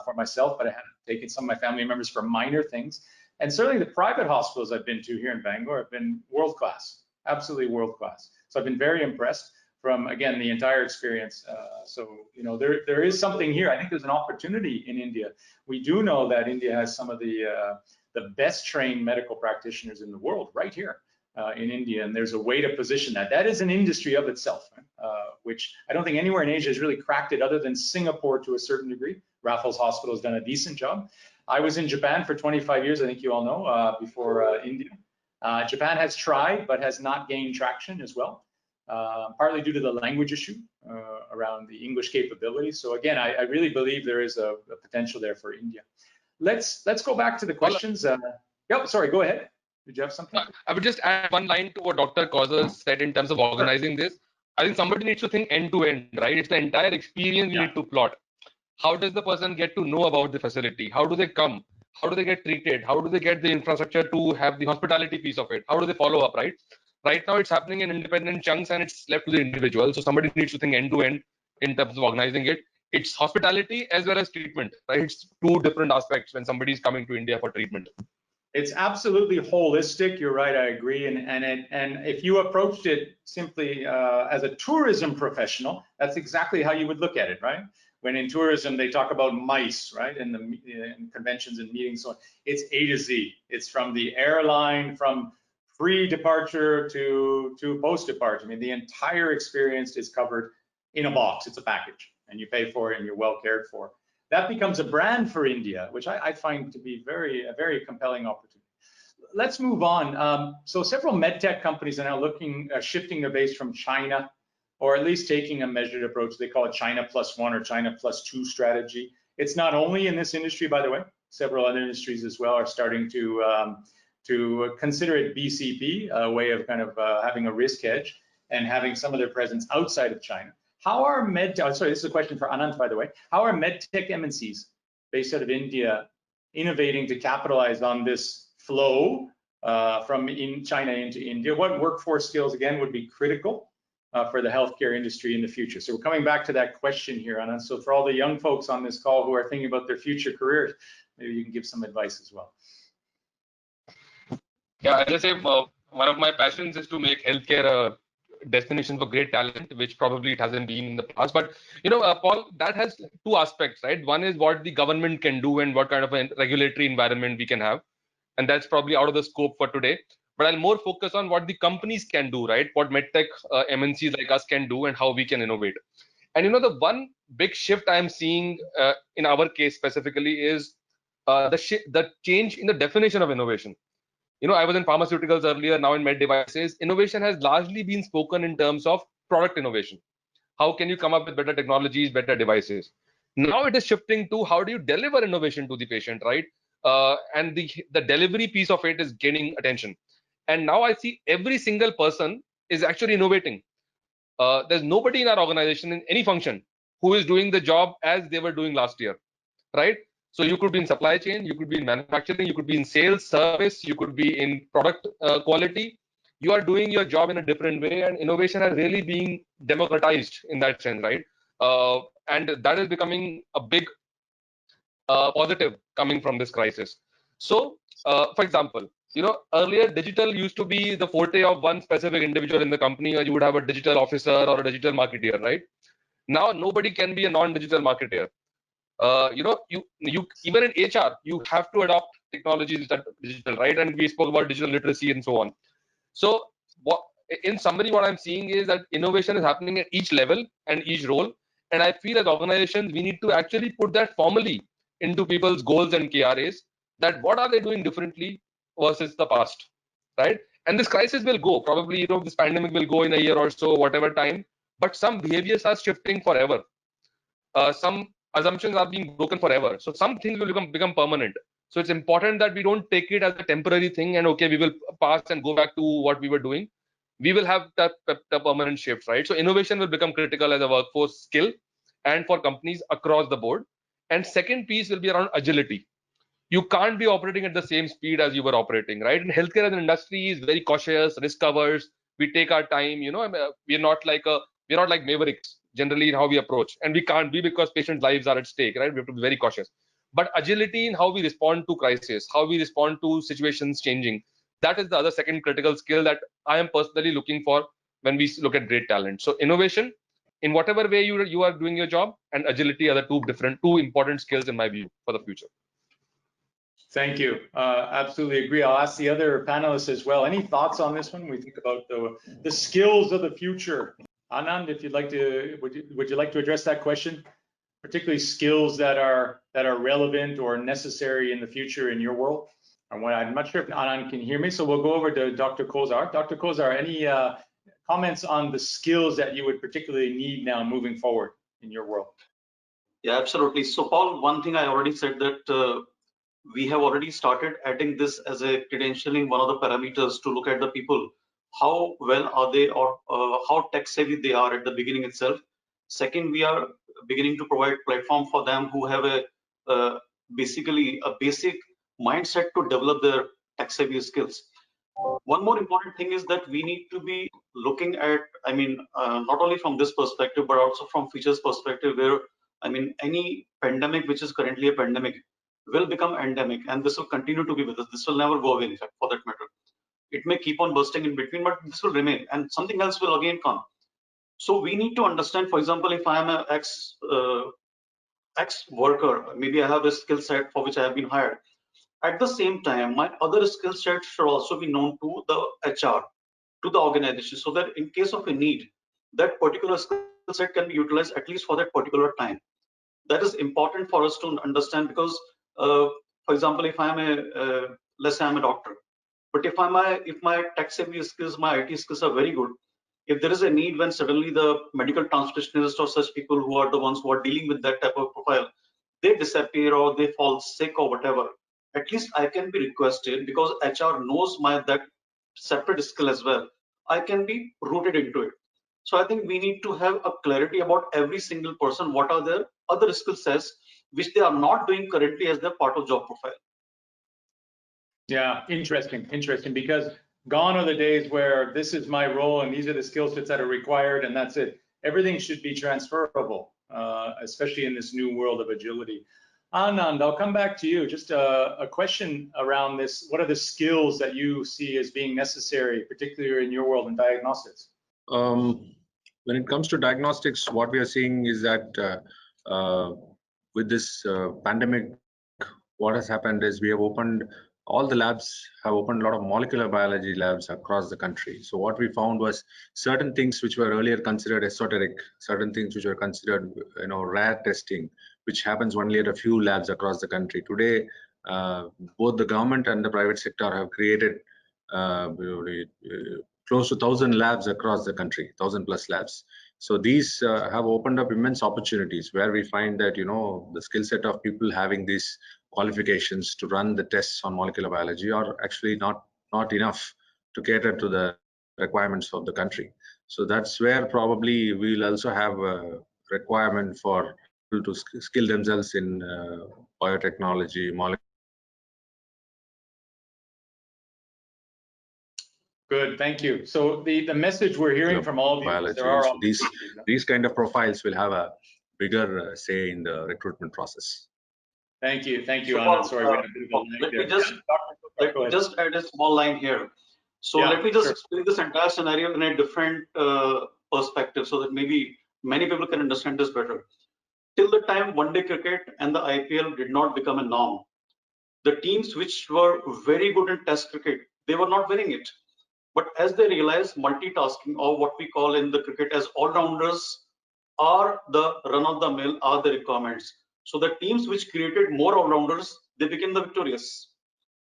for myself, but I have taken some of my family members for minor things. And certainly the private hospitals I've been to here in Bangor have been world class, absolutely world class. So I've been very impressed from, again, the entire experience. So, you know, there is something here. I think there's an opportunity in India. We do know that India has some of the best trained medical practitioners in the world right here in India, and there's a way to position that. That is an industry of itself, which I don't think anywhere in Asia has really cracked it other than Singapore to a certain degree. Raffles Hospital has done a decent job. I was in Japan for 25 years, I think you all know, before India. Japan has tried, but has not gained traction as well. Partly due to the language issue around the English capability. So again, I really believe there is a potential there for India. Let's go back to the questions. Yep, sorry, go ahead. Did you have something? I would just add one line to what Dr. Kousar said in terms of organizing this. I think somebody needs to think end to end, right? It's the entire experience you need to plot. How does the person get to know about the facility? How do they come? How do they get treated? How do they get the infrastructure to have the hospitality piece of it? How do they follow up, right? Right now, it's happening in independent chunks and it's left to the individual. So somebody needs to think end to end in terms of organizing it. It's hospitality as well as treatment, right? It's two different aspects when somebody is coming to India for treatment. It's absolutely holistic. You're right. I agree. And if you approached it simply as a tourism professional, that's exactly how you would look at it, right? When in tourism they talk about MICE, right? In conventions and meetings, so it's A to Z. It's from the airline, from pre-departure to post-departure. I mean, the entire experience is covered in a box. It's a package, and you pay for it, and you're well cared for. That becomes a brand for India, which I find to be a very compelling opportunity. Let's move on. So several medtech companies are now shifting their base from China, or at least taking a measured approach. They call it China +1 or China +2 strategy. It's not only in this industry, by the way. Several other industries as well are starting to consider it BCP, a way of kind of having a risk hedge and having some of their presence outside of China. How are sorry, this is a question for Anant, by the way. How are medtech MNCs based out of India innovating to capitalize on this flow from China into India? What workforce skills, again, would be critical for the healthcare industry in the future? So we're coming back to that question here, Anant. So for all the young folks on this call who are thinking about their future careers, maybe you can give some advice as well. Yeah, as I say, one of my passions is to make healthcare a destination for great talent, which probably it hasn't been in the past. But, you know, Paul, that has two aspects, right? One is what the government can do and what kind of a regulatory environment we can have. And that's probably out of the scope for today. But I'll more focus on what the companies can do, right? What medtech MNCs like us can do and how we can innovate. And, you know, the one big shift I'm seeing in our case specifically is the change in the definition of innovation. You know, I was in pharmaceuticals earlier, now in med devices. Innovation has largely been spoken in terms of product innovation. How can you come up with better technologies, better devices? Now it is shifting to how do you deliver innovation to the patient, right? And the delivery piece of it is gaining attention. And now I see every single person is actually innovating. There's nobody in our organization in any function who is doing the job as they were doing last year, right? So you could be in supply chain, you could be in manufacturing, you could be in sales, service, you could be in product quality. You are doing your job in a different way, and innovation has really been democratized in that sense, right? And that is becoming a big positive coming from this crisis. So, for example, earlier digital used to be the forte of one specific individual in the company, or you would have a digital officer or a digital marketeer, right? Now nobody can be a non-digital marketeer. You even in HR, you have to adopt technologies that are digital, right? And we spoke about digital literacy and so on. So, in summary, what I'm seeing is that innovation is happening at each level and each role. And I feel as organizations, we need to actually put that formally into people's goals and KRAs, that what are they doing differently versus the past, right? And this crisis will go, probably, this pandemic will go in a year or so, whatever time, but some behaviors are shifting forever. Some assumptions are being broken forever. So some things will become permanent. So it's important that we don't take it as a temporary thing and okay, we will pass and go back to what we were doing. We will have the permanent shift, right? So innovation will become critical as a workforce skill and for companies across the board. And second piece will be around agility. You can't be operating at the same speed as you were operating, right? And healthcare as an industry is very cautious, risk covers. We take our time. We're not like mavericks generally in how we approach, and we can't be because patients' lives are at stake, right? We have to be very cautious. But agility in how we respond to crisis, how we respond to situations changing, that is the other second critical skill that I am personally looking for when we look at great talent. So innovation in whatever way you are doing your job, and agility are the two important skills in my view for the future. Thank you. Absolutely agree. I'll ask the other panelists as well. Any thoughts on this one? We think about the skills of the future. Anand, if you'd like to, would you like to address that question? Particularly skills that are relevant or necessary in the future in your world. I'm not sure if Anand can hear me, so we'll go over to Dr. Kousar. Dr. Kousar, any comments on the skills that you would particularly need now moving forward in your world? Yeah, absolutely. So Paul, one thing I already said that we have already started adding this as a credentialing, one of the parameters to look at the people, how well are they, or how tech savvy they are at the beginning itself. Second, we are beginning to provide platform for them who have basically a basic mindset to develop their tech savvy skills. One more important thing is that we need to be looking at, not only from this perspective, but also from features perspective, where, any pandemic which is currently a pandemic will become endemic, and this will continue to be with us. This will never go away, in fact, for that matter. It may keep on bursting in between, but this will remain, and something else will again come. So we need to understand, for example, if I am an ex worker, maybe I have a skill set for which I have been hired. At the same time, my other skill set should also be known to the HR, to the organization, so that in case of a need, that particular skill set can be utilized at least for that particular time. That is important for us to understand, because for example, if I'm let's say I'm a doctor, but if my tech savvy skills, my IT skills are very good, if there is a need when suddenly the medical transcriptionist or such people who are the ones who are dealing with that type of profile, they disappear or they fall sick or whatever, at least I can be requested, because HR knows that separate skill as well. I can be rooted into it. So I think we need to have a clarity about every single person, what are their other skill sets which they are not doing currently as their part of job profile. Yeah, interesting, because gone are the days where this is my role and these are the skill sets that are required and that's it. Everything should be transferable, especially in this new world of agility. Anand, I'll come back to you. Just a question around this. What are the skills that you see as being necessary, particularly in your world in diagnostics? When it comes to diagnostics, what we are seeing is that with this pandemic, what has happened is we have opened, all the labs have opened a lot of molecular biology labs across the country. So what we found was certain things which were earlier considered esoteric, certain things which were considered rare testing, which happens only at a few labs across the country. Today, both the government and the private sector have created close to 1,000 labs across the country, 1,000+ labs. So these have opened up immense opportunities where we find that, the skill set of people having these qualifications to run the tests on molecular biology are actually not enough to cater to the requirements of the country. So that's where probably we'll also have a requirement for people to skill themselves in biotechnology, molecular. Good, thank you. So the message we're hearing from all of you is there are So these kind of profiles will have a bigger say in the recruitment process. Thank you, So, Anand. Sorry, we had a bit of a let lag me there. just add a small line here. So Yeah, let me just sure. explain this entire scenario in a different perspective, so that maybe many people can understand this better. Till the time one-day cricket and the IPL did not become a norm, the teams which were very good in Test cricket, they were not winning it. But as they realized, multitasking, or what we call in the cricket as all-rounders, are the run-of-the-mill, are the requirements. So the teams which created more all-rounders, they became the victorious.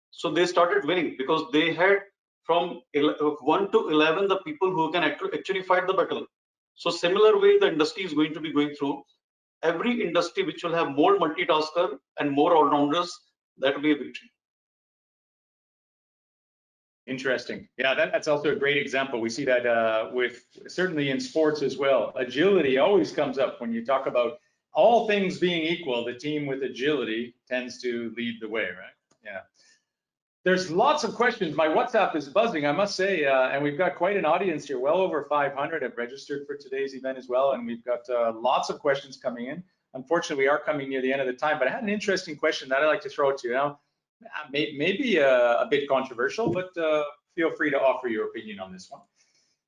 So they started winning because they had from 1 to 11 the people who can actually fight the battle. So similar way the industry is going to be going through. Every industry which will have more multitasker and more all-rounders, that will be a victory. Interesting. Yeah, that's also a great example. We see that with certainly in sports as well. Agility always comes up when you talk about all things being equal. The team with agility tends to lead the way, right? Yeah. There's lots of questions. My WhatsApp is buzzing, I must say, and we've got quite an audience here. Well over 500 have registered for today's event as well, and we've got lots of questions coming in. Unfortunately, we are coming near the end of the time, but I had an interesting question that I'd like to throw to you now. Maybe a bit controversial, but feel free to offer your opinion on this one.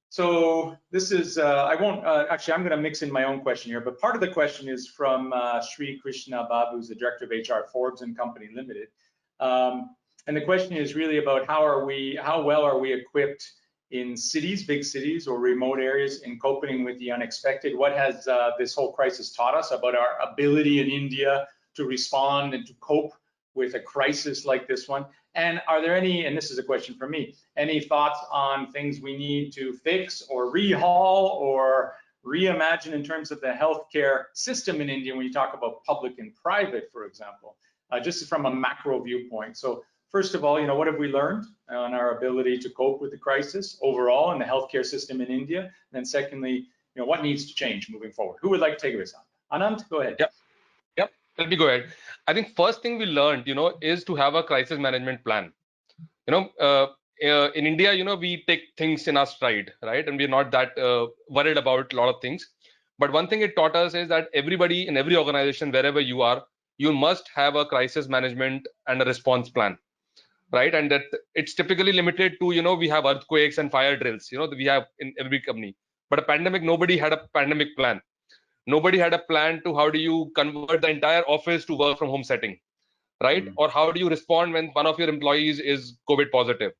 So this is, I won't, actually, I'm going to mix in my own question here, but part of the question is from Sri Krishna Babu, who's the Director of HR, Forbes and Company Limited. And the question is really about how well are we equipped in cities, big cities or remote areas in coping with the unexpected? What has this whole crisis taught us about our ability in India to respond and to cope with a crisis like this one? And are there any, and this is a question for me, any thoughts on things we need to fix or rehaul or reimagine in terms of the healthcare system in India when you talk about public and private, for example, just from a macro viewpoint? So first of all, what have we learned on our ability to cope with the crisis overall in the healthcare system in India? And then secondly, what needs to change moving forward? Who would like to take this on? Anand, go ahead. Yep. Let me go ahead. I think first thing we learned, is to have a crisis management plan. In India, we take things in our stride, right? And we're not that worried about a lot of things. But one thing it taught us is that everybody in every organization, wherever you are, you must have a crisis management and a response plan, right? And that it's typically limited to, we have earthquakes and fire drills, we have in every company. But a pandemic, nobody had a pandemic plan. Nobody had a plan to how do you convert the entire office to work from home setting, right? Or how do you respond when one of your employees is COVID positive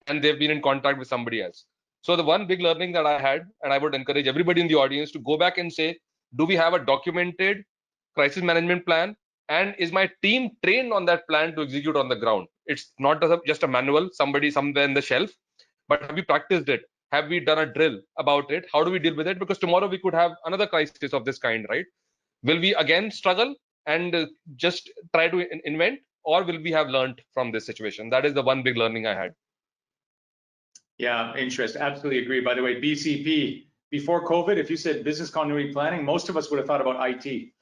and they've been in contact with somebody else? So the one big learning that I had, and I would encourage everybody in the audience to go back and say, do we have a documented crisis management plan? And is my team trained on that plan to execute on the ground? It's not just a manual, somebody somewhere in the shelf, but have we practiced it? Have we done a drill about it? How do we deal with it? Because tomorrow we could have another crisis of this kind, right? Will we again struggle and just try to invent, or will we have learned from this situation? That is the one big learning I had. Yeah, interesting. Absolutely agree. By the way, BCP, before COVID, if you said business continuity planning, most of us would have thought about IT.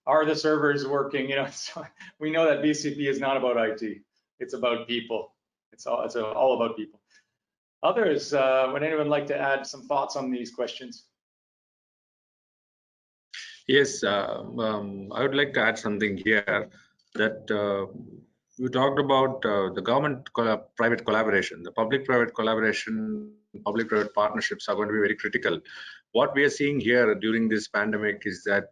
Are the servers working? So we know that BCP is not about IT. It's about people. It's all about people. Others, would anyone like to add some thoughts on these questions? Yes, I would like to add something here that we talked about the government-private collaboration. The public-private collaboration, public-private partnerships are going to be very critical. What we are seeing here during this pandemic is that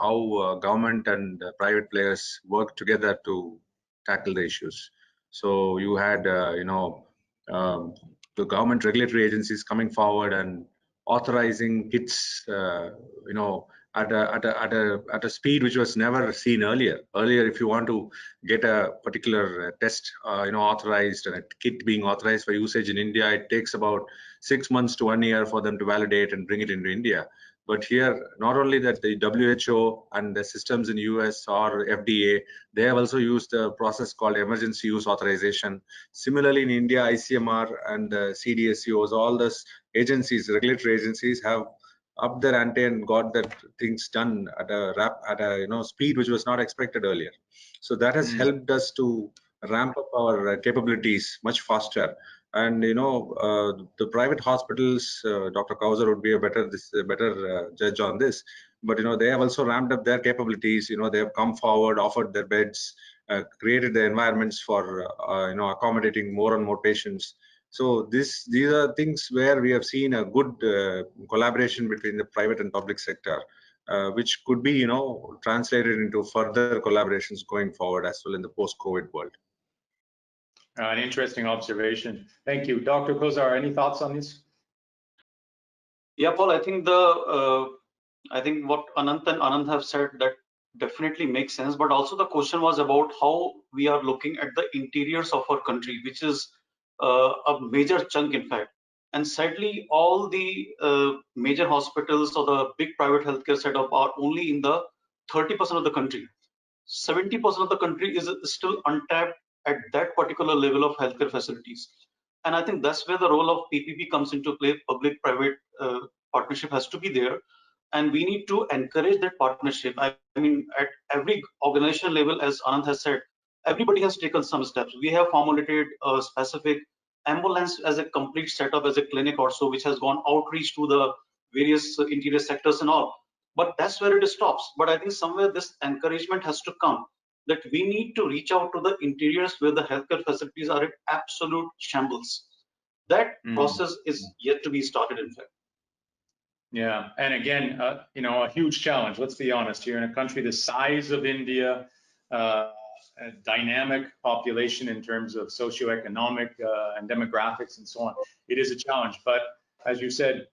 how government and private players work together to tackle the issues. So you had, the government regulatory agencies coming forward and authorizing kits, at a speed which was never seen earlier. Earlier, if you want to get a particular test, authorized and a kit being authorized for usage in India, it takes about 6 months to 1 year for them to validate and bring it into India. But here, not only that, the WHO and the systems in US or FDA, they have also used a process called emergency use authorization. Similarly, in India, ICMR and CDSCOs, all those agencies, regulatory agencies, have upped their ante and got that things done at a speed which was not expected earlier. So that has helped us to ramp up our capabilities much faster. And the private hospitals, Dr. Kousar would be a better judge on this. But they have also ramped up their capabilities. They have come forward, offered their beds, created the environments for accommodating more and more patients. So these are things where we have seen a good collaboration between the private and public sector, which could be translated into further collaborations going forward as well in the post-COVID world. An interesting observation. Thank you. Dr. Kousar, any thoughts on this? Yeah, Paul, I think what Anant and Anand have said, that definitely makes sense. But also the question was about how we are looking at the interiors of our country, which is a major chunk, in fact. And sadly, all the major hospitals or the big private healthcare setup are only in the 30% of the country. 70% of the country is still untapped at that particular level of healthcare facilities. And I think that's where the role of PPP comes into play. Public-private partnership has to be there, and we need to encourage that partnership. I mean, at every organization level, as Anand has said, everybody has taken some steps. We have formulated a specific ambulance as a complete setup, as a clinic or so, which has gone outreach to the various interior sectors and all. But that's where it stops. But I think somewhere this encouragement has to come, that we need to reach out to the interiors where the healthcare facilities are in absolute shambles. That process is yet to be started, in fact. Yeah, and again, a huge challenge. Let's be honest. Here in a country the size of India, a dynamic population in terms of socioeconomic and demographics and so on, it is a challenge. But as you said,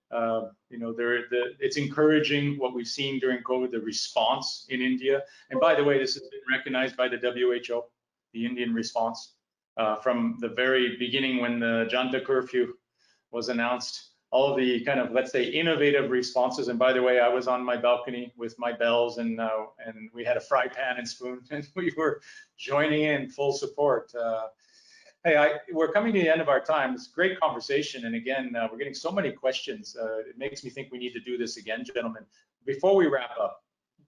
it's encouraging what we've seen during COVID, the response in India. And by the way, this has been recognized by the WHO, the Indian response, from the very beginning when the Janta curfew was announced. All of the kind of, let's say, innovative responses. And by the way, I was on my balcony with my bells, and we had a fry pan and spoon, and we were joining in full support. Hey, we're coming to the end of our time. It's a great conversation. And again, we're getting so many questions. It makes me think we need to do this again, gentlemen. Before we wrap up,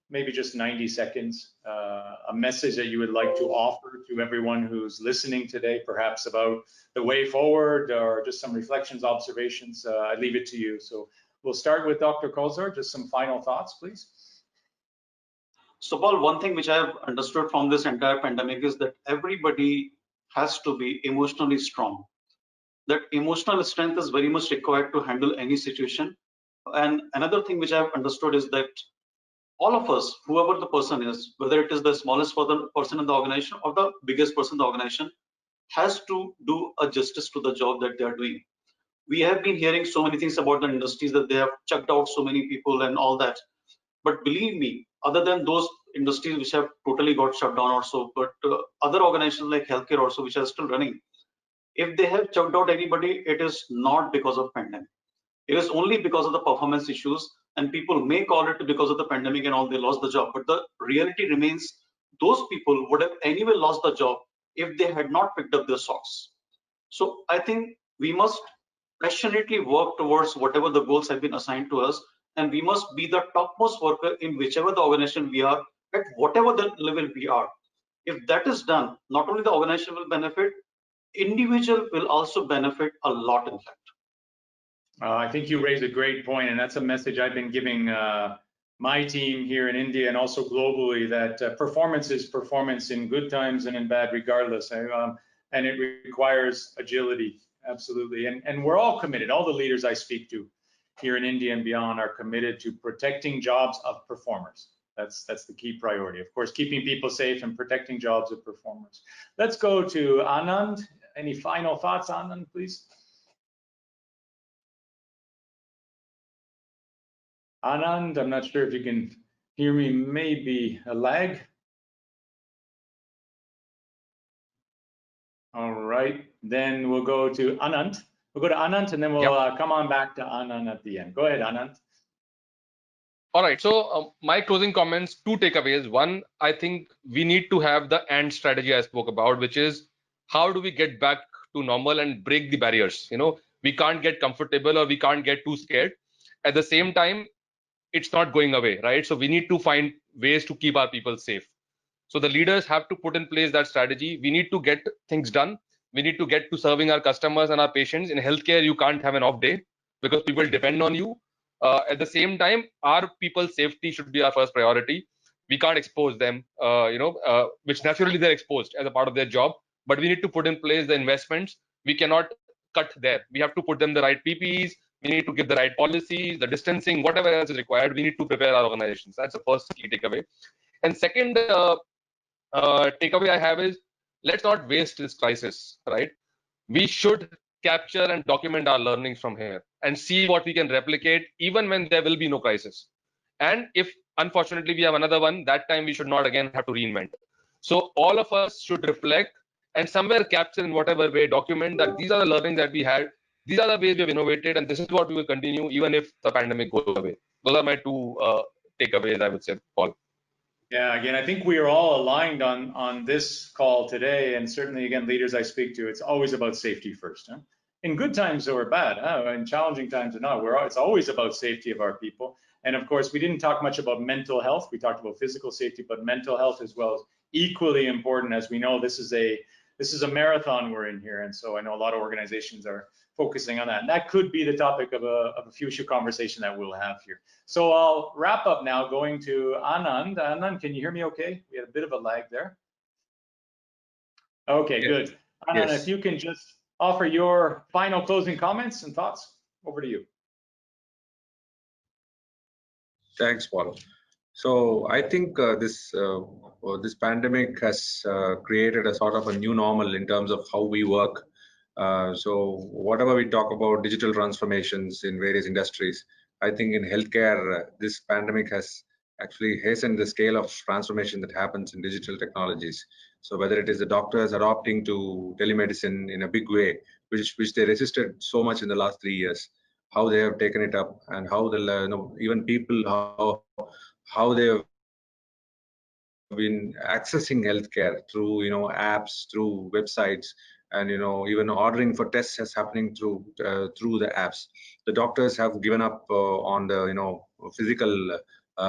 maybe just 90 seconds, a message that you would like to offer to everyone who's listening today, perhaps about the way forward or just some reflections, observations. I leave it to you. So we'll start with Dr. Kousar. Just some final thoughts, please. So Paul, one thing which I have understood from this entire pandemic is that everybody has to be emotionally strong. That emotional strength is very much required to handle any situation. And another thing which I have understood is that all of us, whoever the person is, whether it is the smallest person in the organization or the biggest person in the organization, has to do a justice to the job that they are doing. We have been hearing so many things about the industries, that they have chucked out so many people and all that. But believe me, other than those industries which have totally got shut down also, but other organizations like healthcare also, which are still running, if they have chucked out anybody, it is not because of pandemic. It is only because of the performance issues, and people may call it because of the pandemic and all, they lost the job. But the reality remains, those people would have anyway lost the job if they had not picked up their socks. So I think we must passionately work towards whatever the goals have been assigned to us, and we must be the topmost worker in whichever the organization we are, at whatever the level we are. If that is done, not only the organization will benefit, individual will also benefit a lot, in fact. I think you raised a great point, and that's a message I've been giving my team here in India and also globally, that performance is performance in good times and in bad, regardless. And it requires agility, absolutely. And we're all committed. All the leaders I speak to here in India and beyond are committed to protecting jobs of performers. That's the key priority. Of course, keeping people safe and protecting jobs of performers. Let's go to Anand. Any final thoughts, Anand, please? Anand, I'm not sure if you can hear me, maybe a lag. All right, then we'll go to Anant. We'll go to Anant, and then we'll come on back to Anand at the end. Go ahead, Anant. All right. So my closing comments, two takeaways. One, I think we need to have the AND strategy I spoke about, which is how do we get back to normal and break the barriers? We can't get comfortable or we can't get too scared. At the same time, it's not going away, right? So we need to find ways to keep our people safe. So the leaders have to put in place that strategy. We need to get things done. We need to get to serving our customers and our patients. In healthcare, you can't have an off day because people depend on you. At the same time, our people's safety should be our first priority. We can't expose them, which naturally they're exposed as a part of their job. But we need to put in place the investments. We cannot cut there. We have to put them the right PPEs. We need to give the right policies, the distancing, whatever else is required. We need to prepare our organizations. That's the first key takeaway. And second takeaway I have is let's not waste this crisis, right? We should capture and document our learnings from here and see what we can replicate even when there will be no crisis. And if unfortunately we have another one, that time we should not again have to reinvent. So all of us should reflect and somewhere capture in whatever way, document that these are the learnings that we had, these are the ways we have innovated, and this is what we will continue even if the pandemic goes away. Those are my two takeaways, I would say, Paul. Yeah, again, I think we are all aligned on this call today, and certainly, again, leaders I speak to, it's always about safety first. Huh? In good times or bad, in challenging times or not, it's always about safety of our people. And of course, we didn't talk much about mental health. We talked about physical safety, but mental health as well is equally important. As we know, this is a marathon we're in here, and so I know a lot of organizations are focusing on that. And that could be the topic of a future conversation that we'll have here. So I'll wrap up now going to Anand. Anand, can you hear me okay? We had a bit of a lag there. Okay, yes. Good. Anand, yes. If you can just offer your final closing comments and thoughts, over to you. Thanks, Paul. So I think this pandemic has created a sort of a new normal in terms of how we work. So whatever we talk about digital transformations in various industries, I think in healthcare, this pandemic has actually hastened the scale of transformation that happens in digital technologies. So whether it is the doctors adopting to telemedicine in a big way, which they resisted so much in the last 3 years, how they have taken it up, and how even people how they have been accessing healthcare through apps, through websites, and even ordering for tests is happening through the apps. The doctors have given up on the physical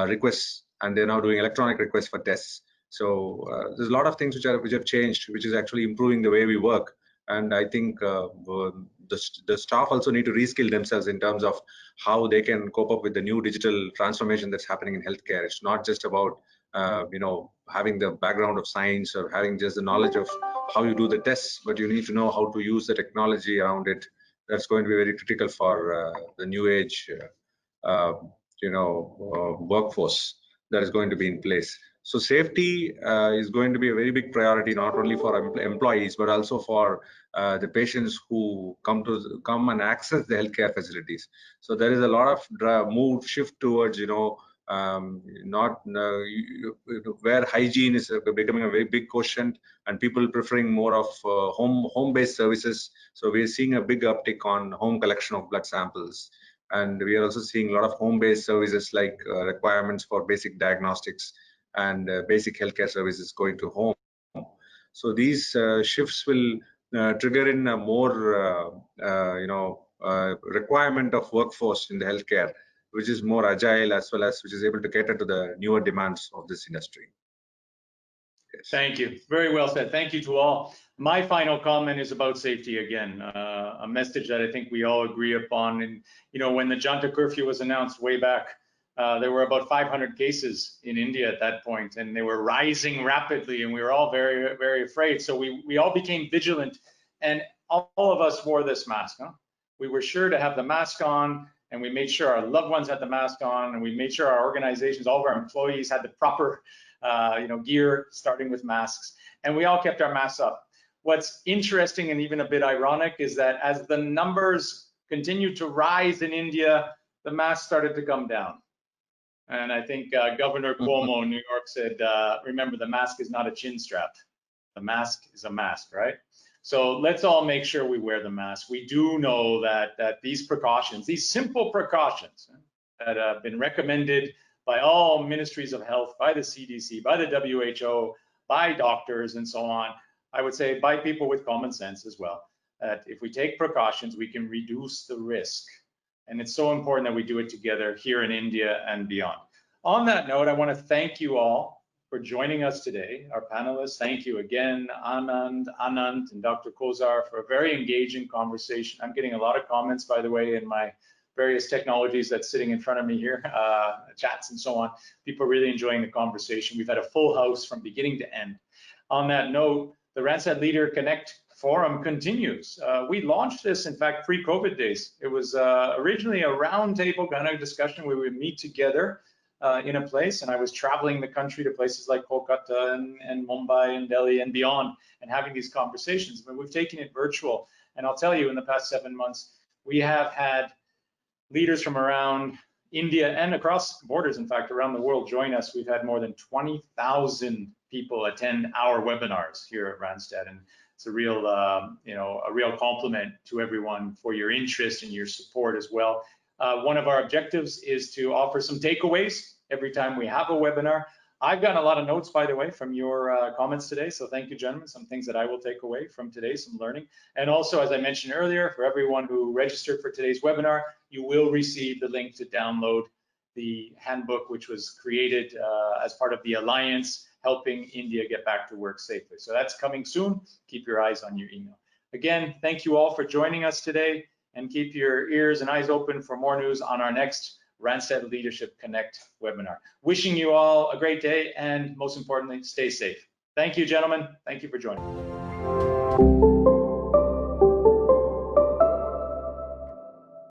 requests, and they're now doing electronic requests for tests. So there's a lot of things which have changed, which is actually improving the way we work. And I think the staff also need to reskill themselves in terms of how they can cope up with the new digital transformation that's happening in healthcare. It's not just about having the background of science or having just the knowledge of how you do the tests, but you need to know how to use the technology around it. That's going to be very critical for the new age workforce that is going to be in place. So safety is going to be a very big priority, not only for employees, but also for the patients who come and access the healthcare facilities. So there is a lot of shift towards where hygiene is becoming a very big quotient, and people preferring more of home-based services. So we're seeing a big uptick on home collection of blood samples. And we are also seeing a lot of home-based services like requirements for basic diagnostics and basic healthcare services going to home. So these shifts will trigger in a more, requirement of workforce in the healthcare, which is more agile as well as which is able to cater to the newer demands of this industry. Yes. Thank you. Very well said. Thank you to all. My final comment is about safety again, a message that I think we all agree upon. And when the Janta curfew was announced way back, there were about 500 cases in India at that point, and they were rising rapidly, and we were all very, very afraid. So we all became vigilant, and all of us wore this mask. Huh? We were sure to have the mask on, and we made sure our loved ones had the mask on, and we made sure our organizations, all of our employees had the proper gear, starting with masks, and we all kept our masks up. What's interesting and even a bit ironic is that as the numbers continued to rise in India, the masks started to come down. And I think Governor Cuomo in New York said, remember, the mask is not a chin strap. The mask is a mask, right? So let's all make sure we wear the mask. We do know that these precautions, these simple precautions that have been recommended by all ministries of health, by the CDC, by the WHO, by doctors and so on. I would say by people with common sense as well, that if we take precautions, we can reduce the risk. And it's so important that we do it together here in India and beyond. On that note, I want to thank you all for joining us today. Our panelists, thank you again, Anand, and Dr. Kousar, for a very engaging conversation. I'm getting a lot of comments, by the way, in my various technologies that's sitting in front of me here, chats and so on. People are really enjoying the conversation. We've had a full house from beginning to end. On that note, the Randstad Leader Connect forum continues. We launched this, in fact, pre-COVID days. It was originally a roundtable kind of discussion where we would meet together in a place, and I was traveling the country to places like Kolkata and Mumbai and Delhi and beyond, and having these conversations. But we've taken it virtual, and I'll tell you, in the past 7 months, we have had leaders from around India and across borders, in fact, around the world join us. We've had more than 20,000 people attend our webinars here at Randstad, and it's a real, a real compliment to everyone for your interest and your support as well. One of our objectives is to offer some takeaways every time we have a webinar. I've gotten a lot of notes, by the way, from your comments today, so thank you, gentlemen. Some things that I will take away from today, some learning. And also, as I mentioned earlier, for everyone who registered for today's webinar, you will receive the link to download the handbook, which was created as part of the Alliance, helping India get back to work safely. So that's coming soon. Keep your eyes on your email. Again, thank you all for joining us today, and keep your ears and eyes open for more news on our next Randstad Leadership Connect webinar. Wishing you all a great day, and most importantly, stay safe. Thank you, gentlemen. Thank you for joining.